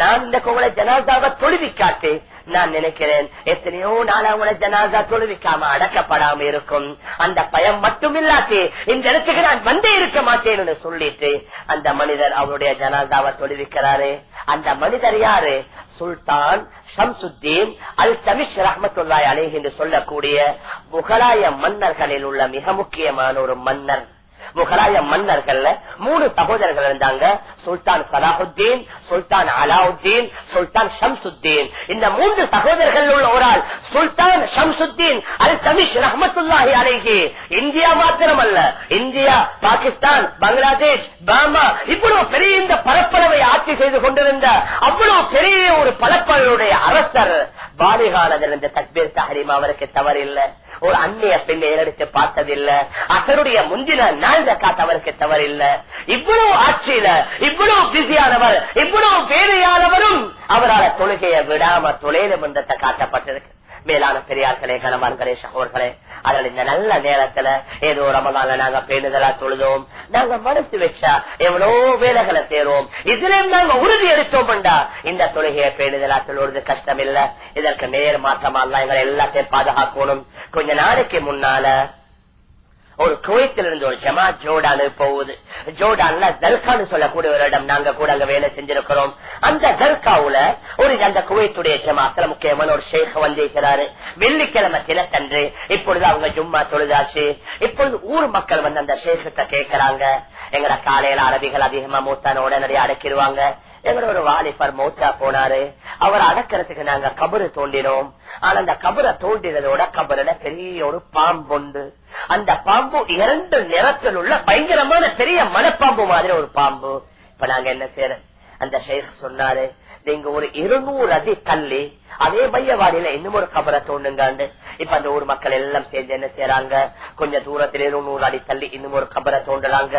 நான் இந்த உங்களை ஜனாதாவை தொழுவி காட்டு. நான் நினைக்கிறேன் எத்தனையோ நாள் அவங்கள ஜனாதா தொழுவிக்காம அடக்கப்படாம இருக்கும். அந்த பயம் மட்டும் இல்லாட்டி இந்த இடத்துக்கு நான் வந்தே இருக்க மாட்டேன்னு சொல்லிட்டு அந்த மனிதர் அவருடைய ஜனாதாவை தொழுவிக்கிறாரு. அந்த மனிதர் யாரு? சுல்தான் ஷம்சுத்தீன் அல் தமிஷ் ரஹ்மத்துல்லாஹி அலைஹி என்று சொல்லக்கூடிய முகலாய மன்னர்களில் உள்ள மிக முக்கியமான ஒரு மன்னர். முகலாய மன்னர்கள்ல 3 சகோதரர்கள் இருந்தாங்க. சுல்தான் சலாஹுத்தீன், சுல்தான் அலாவுத்தீன், சுல்தான் ஷம்சுத்தீன். இந்த 3 சகோதரர்கள் உள்ள ஒரு ஆள் சுல்தான் ஷம்சுத்தீன் அல் தமிஷ் ரஹ்மத்துல்லாஹி அலைஹி இந்தியா மாத்திரமல்ல, இந்தியா, பாகிஸ்தான், பங்களாதேஷ், பர்மா இவ்வளவு பெரிய இந்த பரப்பளவை ஆட்சி செய்து கொண்டிருந்த அவ்வளவு பெரிய ஒரு பரப்பளவுடைய அரசர். பாலிகானதில் இந்த தக்பீர் தஹரீமா அவருக்கு தவறில்லை. ஒரு அந்நிய பெண்ணை ஏறெடுத்து பார்த்ததில்லை. அசருடைய முந்தின நாள் ஜக்காத் அவருக்கு தவறில்லை. இவ்வளவு ஆட்சியில இவ்வளவு பிஸியானவர், இவ்வளவு வேலையானவரும் அவரால் தொழுகையை விடாம தொழிலும் என்றத்தை காட்டப்பட்டிருக்கு. மேலான பெரியார்களே, கணவான்களே, சகோதரர்களே, அதில் இந்த நல்ல நேரத்துல ஏதோ ரமலான்ல நாங்க பேணுதலா தொழுதோம், நாங்க மனசு வச்சா எவ்வளவு வேலைகளை செய்றோம், இதுல நாங்க உறுதி எடுத்தோம்டா இந்த தொழுகையை பேணுதலா தொழுவது கஷ்டம் இல்ல. இதற்கு நேர் மாற்றமா எங்களை எல்லாத்தையும் பாதுகாக்கணும். கொஞ்ச நாளைக்கு முன்னால ஒரு குவைத்தில் இருந்து ஒரு ஜமாத் ஜோர்டானு போகுது. ஜோர்டான்ல தர்கான்னு சொல்லக்கூடிய ஒரு இடம், நாங்க கூட அங்க வேலை செஞ்சிருக்கிறோம். அந்த தர்காவுல ஒரு அந்த குவைத்துடைய ஜமாத்துல முக்கியமான ஒரு ஷேக் வந்திருக்கிறாரு. வெள்ளிக்கிழமை தினத்தன்று இப்பொழுது அவங்க ஜும்மா தொழுதாச்சு. இப்பொழுது ஊர் மக்கள் வந்து அந்த ஷேக்கிட்ட கேட்கிறாங்க, எங்கட காலையில அரபிகள் அதிகமா மூத்தான உடனடியே அடக்கிடுவாங்க. எங்களோட ஒரு வாலிபர் மௌத்தா போனாரு, அவர் அடக்கிறதுக்கு நாங்க கபரு தோண்டினோம். ஆனா அந்த கபரை தோண்டினதோட கபருல பெரிய ஒரு பாம்பு உண்டு. அந்த பாம்பு 2 நிறத்தில் உள்ள பயங்கரமான பெரிய மனப்பாம்பு மாதிரி ஒரு பாம்பு. இப்ப நாங்க என்ன செய்யற, அந்த ஷேக் சொன்னாரு, நீங்க ஒரு 200 அடி தள்ளி அதே மையவாடியில இன்னும் ஒரு கபரை தோண்டுங்காண்டு. இப்ப அந்த ஊர் மக்கள் எல்லாம் சேர்ந்து என்ன செய்யறாங்க, கொஞ்சம் தூரத்தில் 200 அடி தள்ளி இன்னும் ஒரு கபரை தோண்டுறாங்க.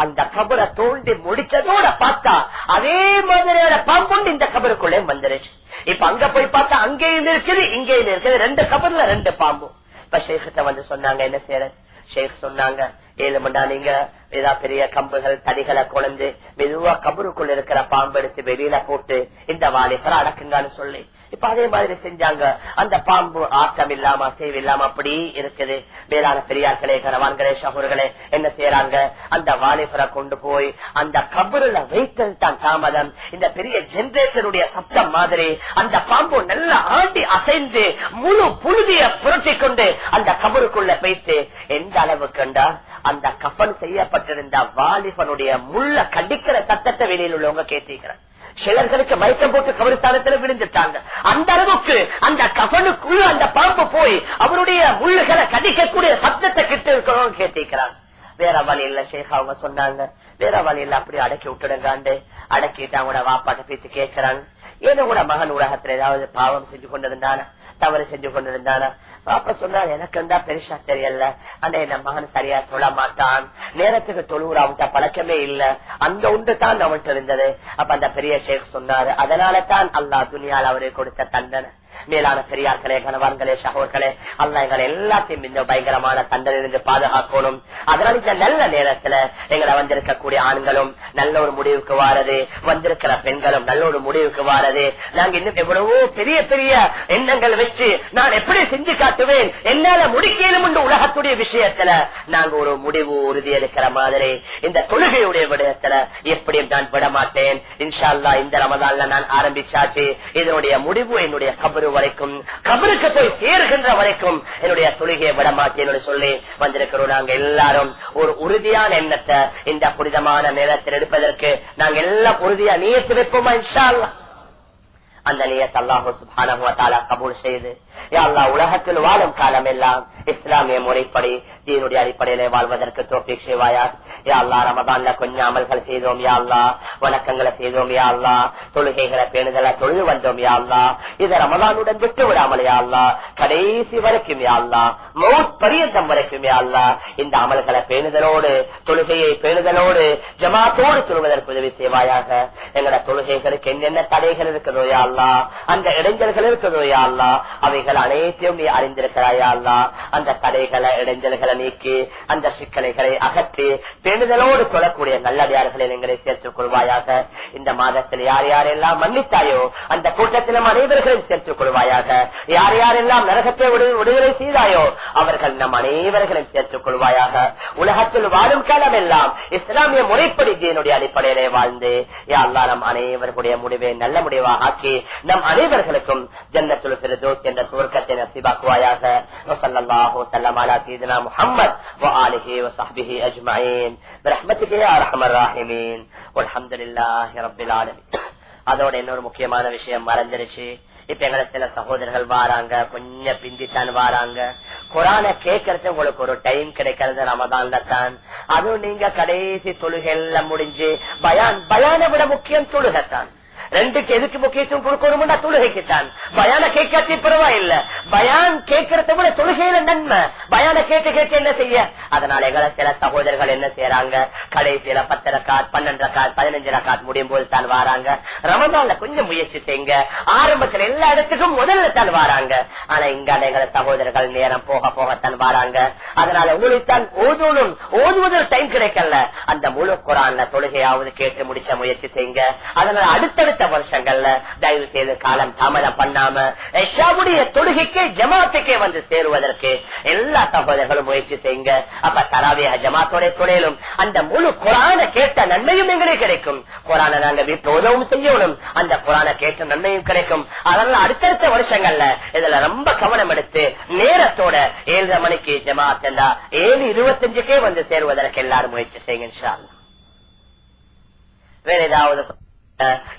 அந்த கபரை தோண்டி முடிச்சதோட பார்த்தா அதே மாதிரியான பாம்பு இந்த கபருக்குள்ளே வந்துருச்சு. இப்ப அங்க போய் பார்த்தா அங்கேயும் இருக்குது இங்கேயும் இருக்குது, 2 கபர்ல 2 பாம்பு. இப்ப ஷேக்கிட்ட வந்து சொன்னாங்க, என்ன செய்யற? ஷேக் சொன்னாங்க, 7 மண்டா நீங்க ஏதாவது பெரிய கம்புகள் தடிகளை கொண்டு மெதுவா கபருக்குள்ள இருக்கிற பாம்பு எடுத்து வெளியில போட்டு இந்த வாலிபரை அடக்குங்கன்னு சொல்லி இப்ப அதே மாதிரி செஞ்சாங்க. அந்த பாம்பு ஆட்டம் இல்லாம அசைவு இல்லாம அப்படி இருக்குது. மேலான பெரியார்களே, கணவான்களே, சகோதரர்களே, என்ன செய்யறாங்க, அந்த வாலிபரை கொண்டு போய் அந்த கபருல வைத்தல் தான் தாமதம். இந்த பெரிய ஜெனரேட்டருடைய சப்தம் மாதிரி அந்த பாம்பு நல்லா ஆண்டி அசைந்து முழு புழுதிய புரட்டி கொண்டு அந்த கபருக்குள்ள வைத்து எந்த அளவுக்குண்டா அந்த கஃன் செய்யப்பட்டிருந்த வாலிபனுடைய முள்ள கடிக்கிற சத்தத்தை வெளியில் உள்ளவங்க கேட்டிருக்கிறார். சிலர்களுக்கு மயக்கம் போட்டு கபரிஸ்தானத்தில் விழுந்துட்டாங்க. அந்த அளவுக்கு அந்த கஃனுக்குள்ள அந்த பாம்பு போய் அவருடைய முள்ளுகளை கடிக்கக்கூடிய சத்தத்தை கிட்ட இருக்கிறோம் கேட்டிருக்கிறாங்க. வேற வழி இல்ல ஷேக் அவங்க சொன்னாங்க, வேற வழி இல்ல அப்படி அடக்கி விட்டுடுங்காண்டு அடக்கிட்டு அவங்களோட வாப்பாட்ட பேச்சு கேட்கிறாங்க. ஏதோ கூட மகன் உலகத்துல ஏதாவது பாவம் செஞ்சு கொண்டிருந்தானா, தவறு செஞ்சு கொண்டிருந்தானா? பாப்பா சொன்னார், எனக்கு இருந்தா பெருசா தெரியல, ஆனா என் மகன் சரியா தொழ மாட்டான், நேரத்துக்கு தொழுவுற அவன்கிட்ட பழக்கமே இல்ல, அந்த உண்டு தான் அவன்கிட்ட இருந்தது. அப்ப அந்த பெரிய ஷேக் சொன்னாரு, அதனால தான் அல்லாஹ் துனியால் அவருக்கு கொடுத்த தண்டனை. மேலான பெரியார்களே, கணவான்களே, சகோதரர்களே, அல்லாஹ் எங்களை எல்லாத்தையும் இந்த பயங்கரமான தண்டனையிலிருந்து பாதுகாக்கணும். அதனால இந்த நல்ல நேரத்துல எங்களை வந்திருக்கக்கூடிய ஆண்களும் நல்ல ஒரு முடிவுக்கு வாரது, வந்திருக்கிற பெண்களும் நல்ல ஒரு முடிவுக்கு வாரது. நாங்க இன்னும் எவ்வளவோ பெரிய பெரிய எண்ணங்கள் வச்சு நான் எப்படி செஞ்சு காட்டுவேன், என்னால முடிக்கலும் உண்டு உலகத்துடைய விஷயத்துல நாங்க ஒரு முடிவு உறுதி எடுக்கிற மாதிரி இந்த தொழுகையுடைய விடயத்துல எப்படியும் நான் விட மாட்டேன். இன்ஷா அல்லாஹ் இந்த ரமதான்ல நான் ஆரம்பிச்சாச்சு. இதனுடைய முடிவு என்னுடைய கபரு வரைக்கும், கபருக்கு போய் சேர்கின்ற வரைக்கும் என்னுடைய தொழுகையை விட மாட்டேன்னு சொல்லி வந்திருக்கிறோம். நாங்க எல்லாரும் ஒரு உறுதியான எண்ணத்தை இந்த புனிதமான நேரத்தில் எடுப்பதற்கு நாங்க எல்லாம் உறுதியா நியத்து வைப்போமா இன்ஷா அல்லாஹ். அந்த நியத் அல்லாஹ் சுப்ஹானஹு வ தஆலா கபூல் செய்து, யா அல்லாஹ் உலகத்தில் வாழும் காலம் எல்லாம் இஸ்லாமிய முறைப்படி தீனுடைய அடிப்படையிலே வாழ்வதற்கு தௌஃபீக் செய்வாயா. யா அல்லாஹ் ரமதான்ல கொஞ்சம் அமல்கள் செய்தோம் யா அல்லாஹ், வணக்கங்களை செய்தோம் யா அல்லாஹ், தொழுகைகளை பேணுதலை தொழுது வந்தோம் யா அல்லாஹ், இதை ரமதானுடன் விட்டு விடாமல் யா அல்லாஹ் கடைசி வரைக்கும் யா அல்லாஹ் மௌத் பரியந்தம் வரைக்கும் யா அல்லாஹ் இந்த அமல்களை பேணுதலோடு தொழுகையை பேணுதலோடு ஜமாத்தோடு சொல்வதற்கு உதவி செய்வாயாக. எங்களோட தொழுகைகளுக்கு என்னென்ன தடைகள் இருக்கிறதோ யா அல்லாஹ், அந்த இடைஞ்சல்கள் இருக்கிறதோ யா அல்லாஹ், அவைகள் அனைத்தையும் நீ அறிந்திருக்கிறாயா அல்லாஹ். அந்த தடைகளை இடைஞ்சல்களை நீக்கி அந்த சிக்கலைகளை அகற்றி பேணுதலோடு கொள்ளக்கூடிய நல்லடியார்களை எங்களை சேர்த்துக் கொள்வாயாக. இந்த மாதத்தில் யார் யாரெல்லாம் மன்னித்தாயோ அந்த கூட்டத்திலும் அனைவர்களையும் சேர்த்துக் கொள்வாயாக. யார் யாரெல்லாம் நரகத்தை விடுதலை செய்தாயோ அவர்கள் நம் அனைவர்களையும் சேர்த்துக் கொள்வாயாக. உலகத்தில் வாழும் காலம் எல்லாம் இஸ்லாமிய முறைப்படி தீனுடைய அடிப்படையிலே வாழ்ந்து யா அல்லாஹ் நம் அனைவர்களுடைய முடிவை நல்ல முடிவாக ஆக்கி நம் அனைவர்களுக்கும் ஜன்னத்துல் ஃபிர்தௌஸ் என்ற சுவர்க்கத்தை நசீபாக்குவாயாக. ஸல்லல்லாஹு வஸல்லம் அலா சய்யிதினா முஹம்மத் வ ஆலிஹி வ ஸஹ்பிஹி அஜ்மஈன் பிரஹ்மத்திக யா அர்ஹமர் ராஹிமீன் வல்ஹம்துலில்லாஹி ரப்பில் ஆலமீன். அதோட இன்னொரு முக்கியமான விஷயம் மறந்துருச்சு. இப்ப எங்களை சில சகோதரர்கள் வாராங்க, கொஞ்சம் பிந்தித்தான் வாராங்க. குரானை கேட்கறது உங்களுக்கு ஒரு டைம் கிடைக்கிறது ரமதான்ல தான். அதுவும் நீங்க கடைசி தொழுகை எல்லாம் முடிஞ்சு பயானை விட முக்கியம் தொழுகத்தான். ரெண்டுக்கு எதுக்கு முக்கியத்துவம் கொடுக்கணும்னா தொழுகைக்குத்தான். பயான கேட்காட்டி பரவாயில்ல, பயான் கேட்கறத விட தொழுகையில நன்மை. பயான கேட்டு கேட்டு என்ன செய்ய? அதனால எங்களை சில சகோதரர்கள் என்ன செய்யறாங்க, கடைசியில 10 ரக்காத் 12 ரக்காத் 15 ரக்காத் முடியும் போது தான் வாராங்க. ரமதான்ல கொஞ்சம் முயற்சி செய்யுங்க, ஆரம்பத்துல எல்லா இடத்துக்கும் முதல்ல தான் வாராங்க. ஆனா இங்க எங்களை சகோதரர்கள் நேரம் போக போகத்தான் வாராங்க. அதனால உங்களுக்கு தான் ஓதுவதில் டைம் கிடைக்கல. அந்த முழு குரான்ல தொழுகையாவது கேட்டு முடிச்ச முயற்சி செய்யுங்க. அதனால அடுத்தடுத்த வருஷங்கள்ல தயவு செய்து காலம் தாமதம் பண்ணாம இஷாவுடைய தொழுகைக்கு ஜமாத்துக்கே வந்து சேருவதற்கு எல்லா சகோதரர்களும் முயற்சி செய்யுங்க. அப்ப தராவிய ஜமாத்தோட தொழிலும் அந்த முழு குரானை கேட்ட நன்மையும் எங்களுக்கு கிடைக்கும். குரானை நாங்க வீட்டு உதவும் செய்யணும், அந்த குரானை கேட்ட நன்மையும் கிடைக்கும். அதனால அடுத்தடுத்த வருஷங்கள்ல இதுல ரொம்ப கவனம் எடுத்து நேரத்தோட 7:30 மணிக்கு ஜமாத் 7:25 வந்து சேருவதற்கு எல்லாரும் முயற்சி செய்யுங்க இன்ஷா அல்லாஹ். வேற ஏதாவது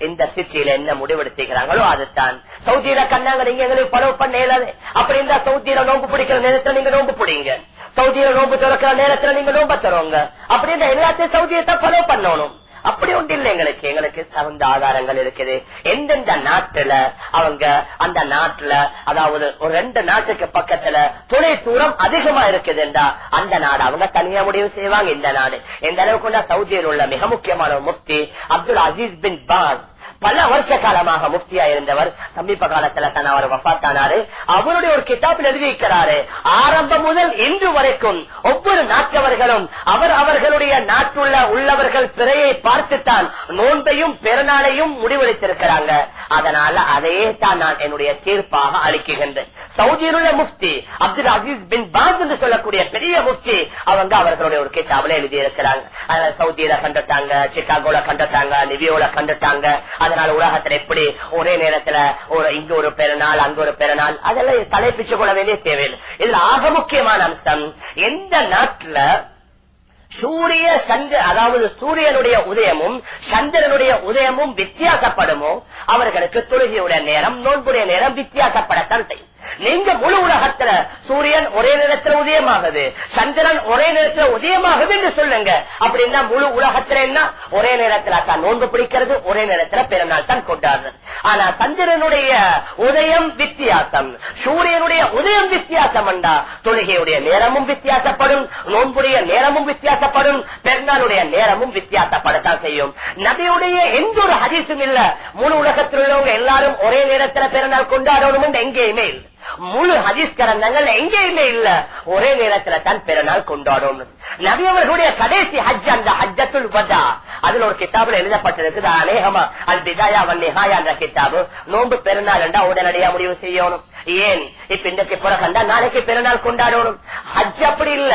இந்த சிட்டியில என்ன முடிவெடுத்திருக்கிறாங்களோ அதுதான். சவுதியில கண்ணாங்க நீங்க எங்களுக்கு ஃபாலோ பண்ண இயலாது. அப்படி இருந்தா சவுதியில நோம்பு பிடிக்கிற நேரத்துல நீங்க நோம்பு பிடிங்க, சவுதியில நோம்பு திறக்கிற நேரத்துல நீங்க நோம்ப தருவாங்க. அப்படி இருந்தா எல்லாத்தையும் சவுதியை தான் ஃபாலோ பண்ணணும். அப்படி ஒன்று இல்லை. எங்களுக்கு தகுந்த ஆதாரங்கள் இருக்குது. எந்தெந்த நாட்டுல அவங்க அந்த நாட்டுல அதாவது ஒரு 2 நாட்டுக்கு பக்கத்துல தொலை தூரம் அதிகமா இருக்குதுன்றா அந்த நாடு அவங்க தனியா முடிவு செய்வாங்க. இந்த நாடு எந்த அளவுக்கு சவுதியில் உள்ள மிக முக்கியமான முஃப்தி அப்துல் அசீஸ் பின் பாஸ் பல வருஷ காலமாக முஃப்தியா இருந்தவர். சமீப காலத்துல தான் அவர் வஃபாத்தானாரு. அவருடைய ஒரு கிதாபில் எழுதியிருக்கிறாரு, ஆரம்பம் முதல் இன்று வரைக்கும் ஒவ்வொரு நாட்டவர்களும் அவர்களுடைய நாட்டுள்ள உள்ளவர்கள் பிறையை பார்த்துத்தான் நோன்பையும் பெருநாளையும் முடிவெடுத்திருக்கிறாங்க. அதனால அதையே தான் நான் என்னுடைய தீர்ப்பாக அளிக்குகின்றேன். சவுதியில் உள்ள முஃப்தி அப்துல் அசீஸ் பின் பாஸ் என்று சொல்லக்கூடிய பெரிய முஃப்தி அவங்க அவர்களுடைய ஒரு கிதாபில் எழுதியிருக்கிறாங்க. அதனால சவுதியில கண்டுட்டாங்க, சிகாகோல கண்டுட்டாங்க, நிவியோல கண்டுட்டாங்க. அதனால உலகத்துல எப்படி ஒரே நேரத்துல இங்க ஒரு பெருநாள் அங்க ஒரு பெருநாள் அதெல்லாம் தலைப்பிச்சு கொள்ள வேண்டிய தேவையில்லை. இதுல ஆக முக்கியமான அம்சம், எந்த நாட்டுல சூரிய சந்திர அதாவது சூரியனுடைய உதயமும் சந்திரனுடைய உதயமும் வித்தியாசப்படுமோ அவர்களுக்கு தொழுகையுடைய நேரம் நோன்புடைய நேரம் வித்தியாசப்படத்தான் செய்யும். நீங்க முழு உலகத்துல சூரியன் ஒரே நேரத்தில் உதயமாகுது, சந்திரன் ஒரே நேரத்தில் உதயமாகுது என்று சொல்லுங்க. அப்படின்னா முழு உலகத்துல என்ன ஒரே நேரத்துல தான் நோன்பு பிடிக்கிறது, ஒரே நேரத்துல பிறநாள் தான் கொண்டாடுறது. ஆனா சந்திரனுடைய உதயம் வித்தியாசம், சூரியனுடைய உதயம் வித்தியாசம் என்றா தொழுகையுடைய நேரமும் வித்தியாசப்படும், நோன்புடைய நேரமும் வித்தியாசப்படும், பெருநாளுடைய நேரமும் வித்தியாசப்படத்தான் செய்யும். நபியுடைய எந்த ஒரு ஹதீஸும் இல்ல முழு உலகத்தில் உள்ளவங்க எல்லாரும் ஒரே நேரத்துல பிறநாள் கொண்டாடணும் எங்கேயுமே இல்லை. முழு ஹதீஸ் கிரந்தங்கள் எங்கேயுமே இல்ல ஒரே நேரத்துல தான் பிறநாள் கொண்டாடும். நபி அவர்களுடைய கடைசி ஹஜ் அந்த ஹஜ்ஜத்துல் வதா அதுல ஒரு கிதாபுல எழுதப்பட்டிருக்குது. அநேகமா அல் பிதாயா வன் நிஹாயா என்ற கிதாபு நோன்பு பெருநாள் என்றா உடனடியா முடிவு செய்யணும். ஏன் இப்ப இன்றைக்கு பிறகண்டா நாளைக்கு பெருநாள் கொண்டாடணும். ஹஜ் அப்படி இல்ல,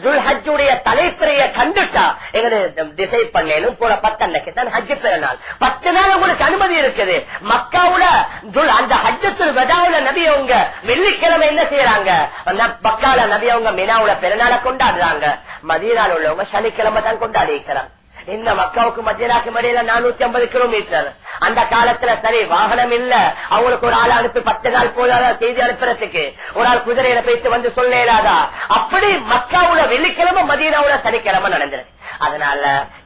துல் ஹஜ்ஜுடைய தலைப்பிறைய கண்டுட்டா எங்களுக்கு டிசைட் பண்ணேனும் போல 10 அன்னைக்கு தான் ஹஜ் பெருநாள். 10 நாள் உங்களுக்கு அனுமதி இருக்குது. மக்காவுல அந்த ஹஜ்ஜத்துல் வதாவுல நபி அவங்க வெள்ளிக்கிழமை என்ன செய்யறாங்க, மக்கால நபி அவங்க மினாவுல பெருநாளை கொண்டாடுறாங்க. மதீனால உள்ளவங்க சனிக்கிழமை தான் கொண்டாடி இருக்கிறாங்க. இந்த மக்காவுக்கு மதீனாக்கு இடையில 450 கிலோமீட்டர். அந்த காலத்துல சரி வாகனம் இல்ல, அவங்களுக்கு ஒரு ஆள் அனுப்பி 10 நாள் போதாத செய்தி அனுப்புறதுக்கு, ஒரு ஆள் குதிரையில போயிட்டு வந்து சொல்ல இயலாதா. அப்படி மக்காவுல வெள்ளிக்கிழமை மதீனாவுல சனிக்கிழமை நடந்திருக்கு. அதனால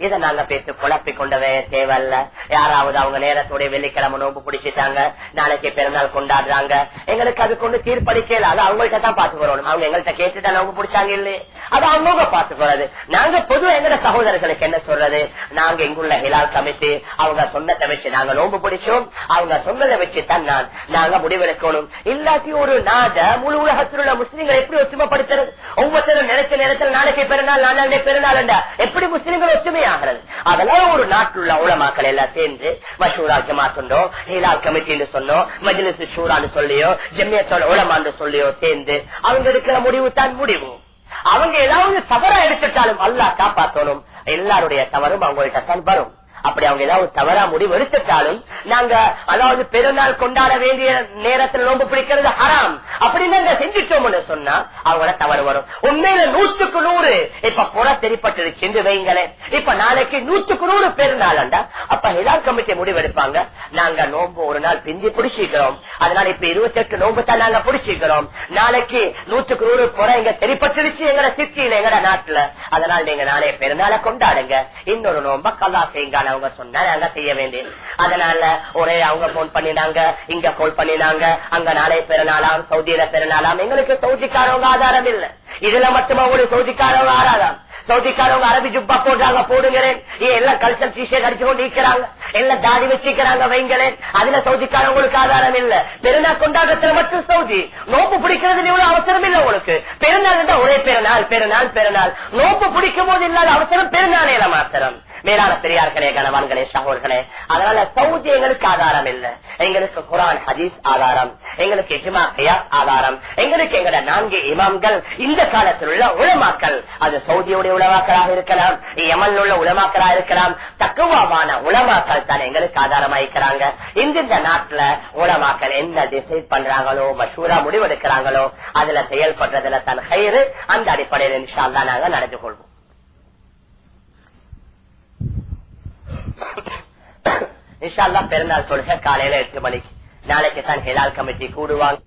இதை நாங்க பேசி குழப்பிக் கொண்டவே தேவையில்ல. யாராவது அவங்க நேரத்தோட வெள்ளிக்கிழமை நோம்பு பிடிச்சிட்டாங்க, நாளைக்கு பெருநாள் கொண்டாடுறாங்க, எங்களுக்கு அது கொண்டு தீர்ப்பளிக்கல. அது அவங்கள்ட்ட தான் பாத்துக்கிறோம். அவங்க எங்கள்கிட்ட கேட்டுட்டா நோம்பு பிடிச்சாங்க இல்லையே, அது அவங்க பாத்துக்கிறது. நாங்க பொதுவா எங்க சகோதரர்களுக்கு என்ன சொல்றது, நாங்க இங்குள்ள ஹிலால் கமிட்டி அவங்க சொன்னதை வச்சு நாங்க நோம்பு பிடிச்சோம், அவங்க சொன்னதை வச்சுதான் நாங்க முடிவெடுக்கணும். இல்லாட்டி ஒரு நாட முழு உலகத்தில் உள்ள முஸ்லீம்களை எப்படி ஒற்றுமைப்படுத்துறது? ஒவ்வொருத்தரும் நினைச்ச நேரத்தில் நாளைக்கு பெருநாள் நாளே பெருநாள் எப்படி முஸ்லிம்கள் ஒற்றுமையாகிறது? அதெல்லாம் ஒரு நாட்டுள்ள உலமாக்கள் எல்லாம் சேர்ந்து மஷூரா ஜமாத் சொன்னோம், ஹிலால் கமிட்டி சொன்னோம், மஜ்லிஸ் ஷூரான்னு சொல்லியோ ஜமியத்தோட உலமான்னு சொல்லியோ சேர்ந்து அவங்க இருக்கிற முடிவு தான் முடிவு. அவங்க ஏதாவது தவறா எடுத்துட்டாலும் அல்லாஹ் காப்பாற்றணும். எல்லாருடைய தவறும் அவங்கள்ட்ட தான் வரும். அப்படி அவங்க ஏதாவது தவறா முடிவு எடுத்துட்டாலும் நாங்க அதாவது பெருநாள் கொண்டாட வேண்டிய நேரத்தில் நோம்பு பிடிக்கிறது ஹராம் அப்படின்னு நாங்க செஞ்சுட்டோம்னு சொன்னா அவங்கள தவறு வரும். உண்மையில 100க்கு 100 இப்ப புற தெரிப்பட்டு வைங்களேன். இப்ப நாளைக்கு 100க்கு 100 பெருநாள்டா அப்ப ஹிலால் கமிட்டி முடிவெடுப்பாங்க, நாங்க நோம்பு ஒரு நாள் பிந்தி பிடிச்சிக்கிறோம், அதனால இப்ப 28 நோம்பு தான் நாங்க பிடிச்சிக்கிறோம், நாளைக்கு 100க்கு 100 புற எங்க தெரிப்பட்டுருச்சு எங்களை சிட்டியில எங்கட நாட்டுல, அதனால நீங்க நாளைய பெருநாளை கொண்டாடுங்க, இன்னொரு நோம்ப கல்லா செய்யுங்க அவங்க சொன்னா நாங்க செய்ய வேண்டியது. அதனால ஒரே அவங்க போன் பண்ணினாங்க, இங்க கால் பண்ணினாங்க, அங்க நாளை பெருநாளாம், சவுதியில பெருநாளாம். எங்களுக்கு சவுதிக்காரவங்க ஆதாரம் இல்ல. இதுல மட்டுமா உங்களுக்கு சவுதிக்காரவங்க ஆறாதாம்? சவுதிக்காரவங்க அரபி ஜுப்பா போடுறாங்க, போடுங்களேன். எல்லாம் கல்ச்சர் டிஷர்ட் அடிச்சு கொண்டு இருக்கிறாங்க, எல்லாம் தாடி வச்சுக்கிறாங்க, வைங்களேன். அதுல சவுதிக்காரவங்களுக்கு ஆதாரம் இல்ல. பெருநாள் கொண்டாட்டத்துல மட்டும் சவுதி. நோம்பு பிடிக்கிறது இவ்வளவு அவசரம் இல்ல உங்களுக்கு. பெருநாள் ஒரே பெருநாள், பெருநாள் பெருநாள். நோம்பு பிடிக்கும் போது இல்லாத அவசரம் பெருநாளையில மாத்திரம். மேலான பெரியார்களே, கணவான்களே, சகோதரர்களே, அதனால சவுதி எங்களுக்கு ஆதாரம் இல்ல. எங்களுக்கு குர்ஆன் ஹதீஸ் ஆதாரம், எங்களுக்கு இஜ்மா கியாஸ் ஆதாரம், எங்களுக்கு எங்கட 4 இமாம்கள், இந்த காலத்தில் உள்ள உலமாக்கள். அது சவுதியுடைய உலமாக்களாக இருக்கலாம், யமன் உள்ள உலமாக்களாக இருக்கலாம். தக்குவாவான உலமாக்கள் தான் எங்களுக்கு ஆதாரமாயிருக்கிறாங்க. இந்த நாட்டுல உலமாக்கள் என்ன டிசைட் பண்றாங்களோ, மஷூரா முடிவெடுக்கிறாங்களோ, அதுல செயல்படுறதுல தான் கயிறு. அந்த அடிப்படையில் இன்ஷா அல்லாஹ் நாங்க நடந்து கொள்வோம். இன்ஷா அல்லாஹ் பெருநாள் தொழுகை காலையில 8 மணிக்கு. நாளைக்கு தான் ஹிலால் கமிட்டி கூடுவாங்க.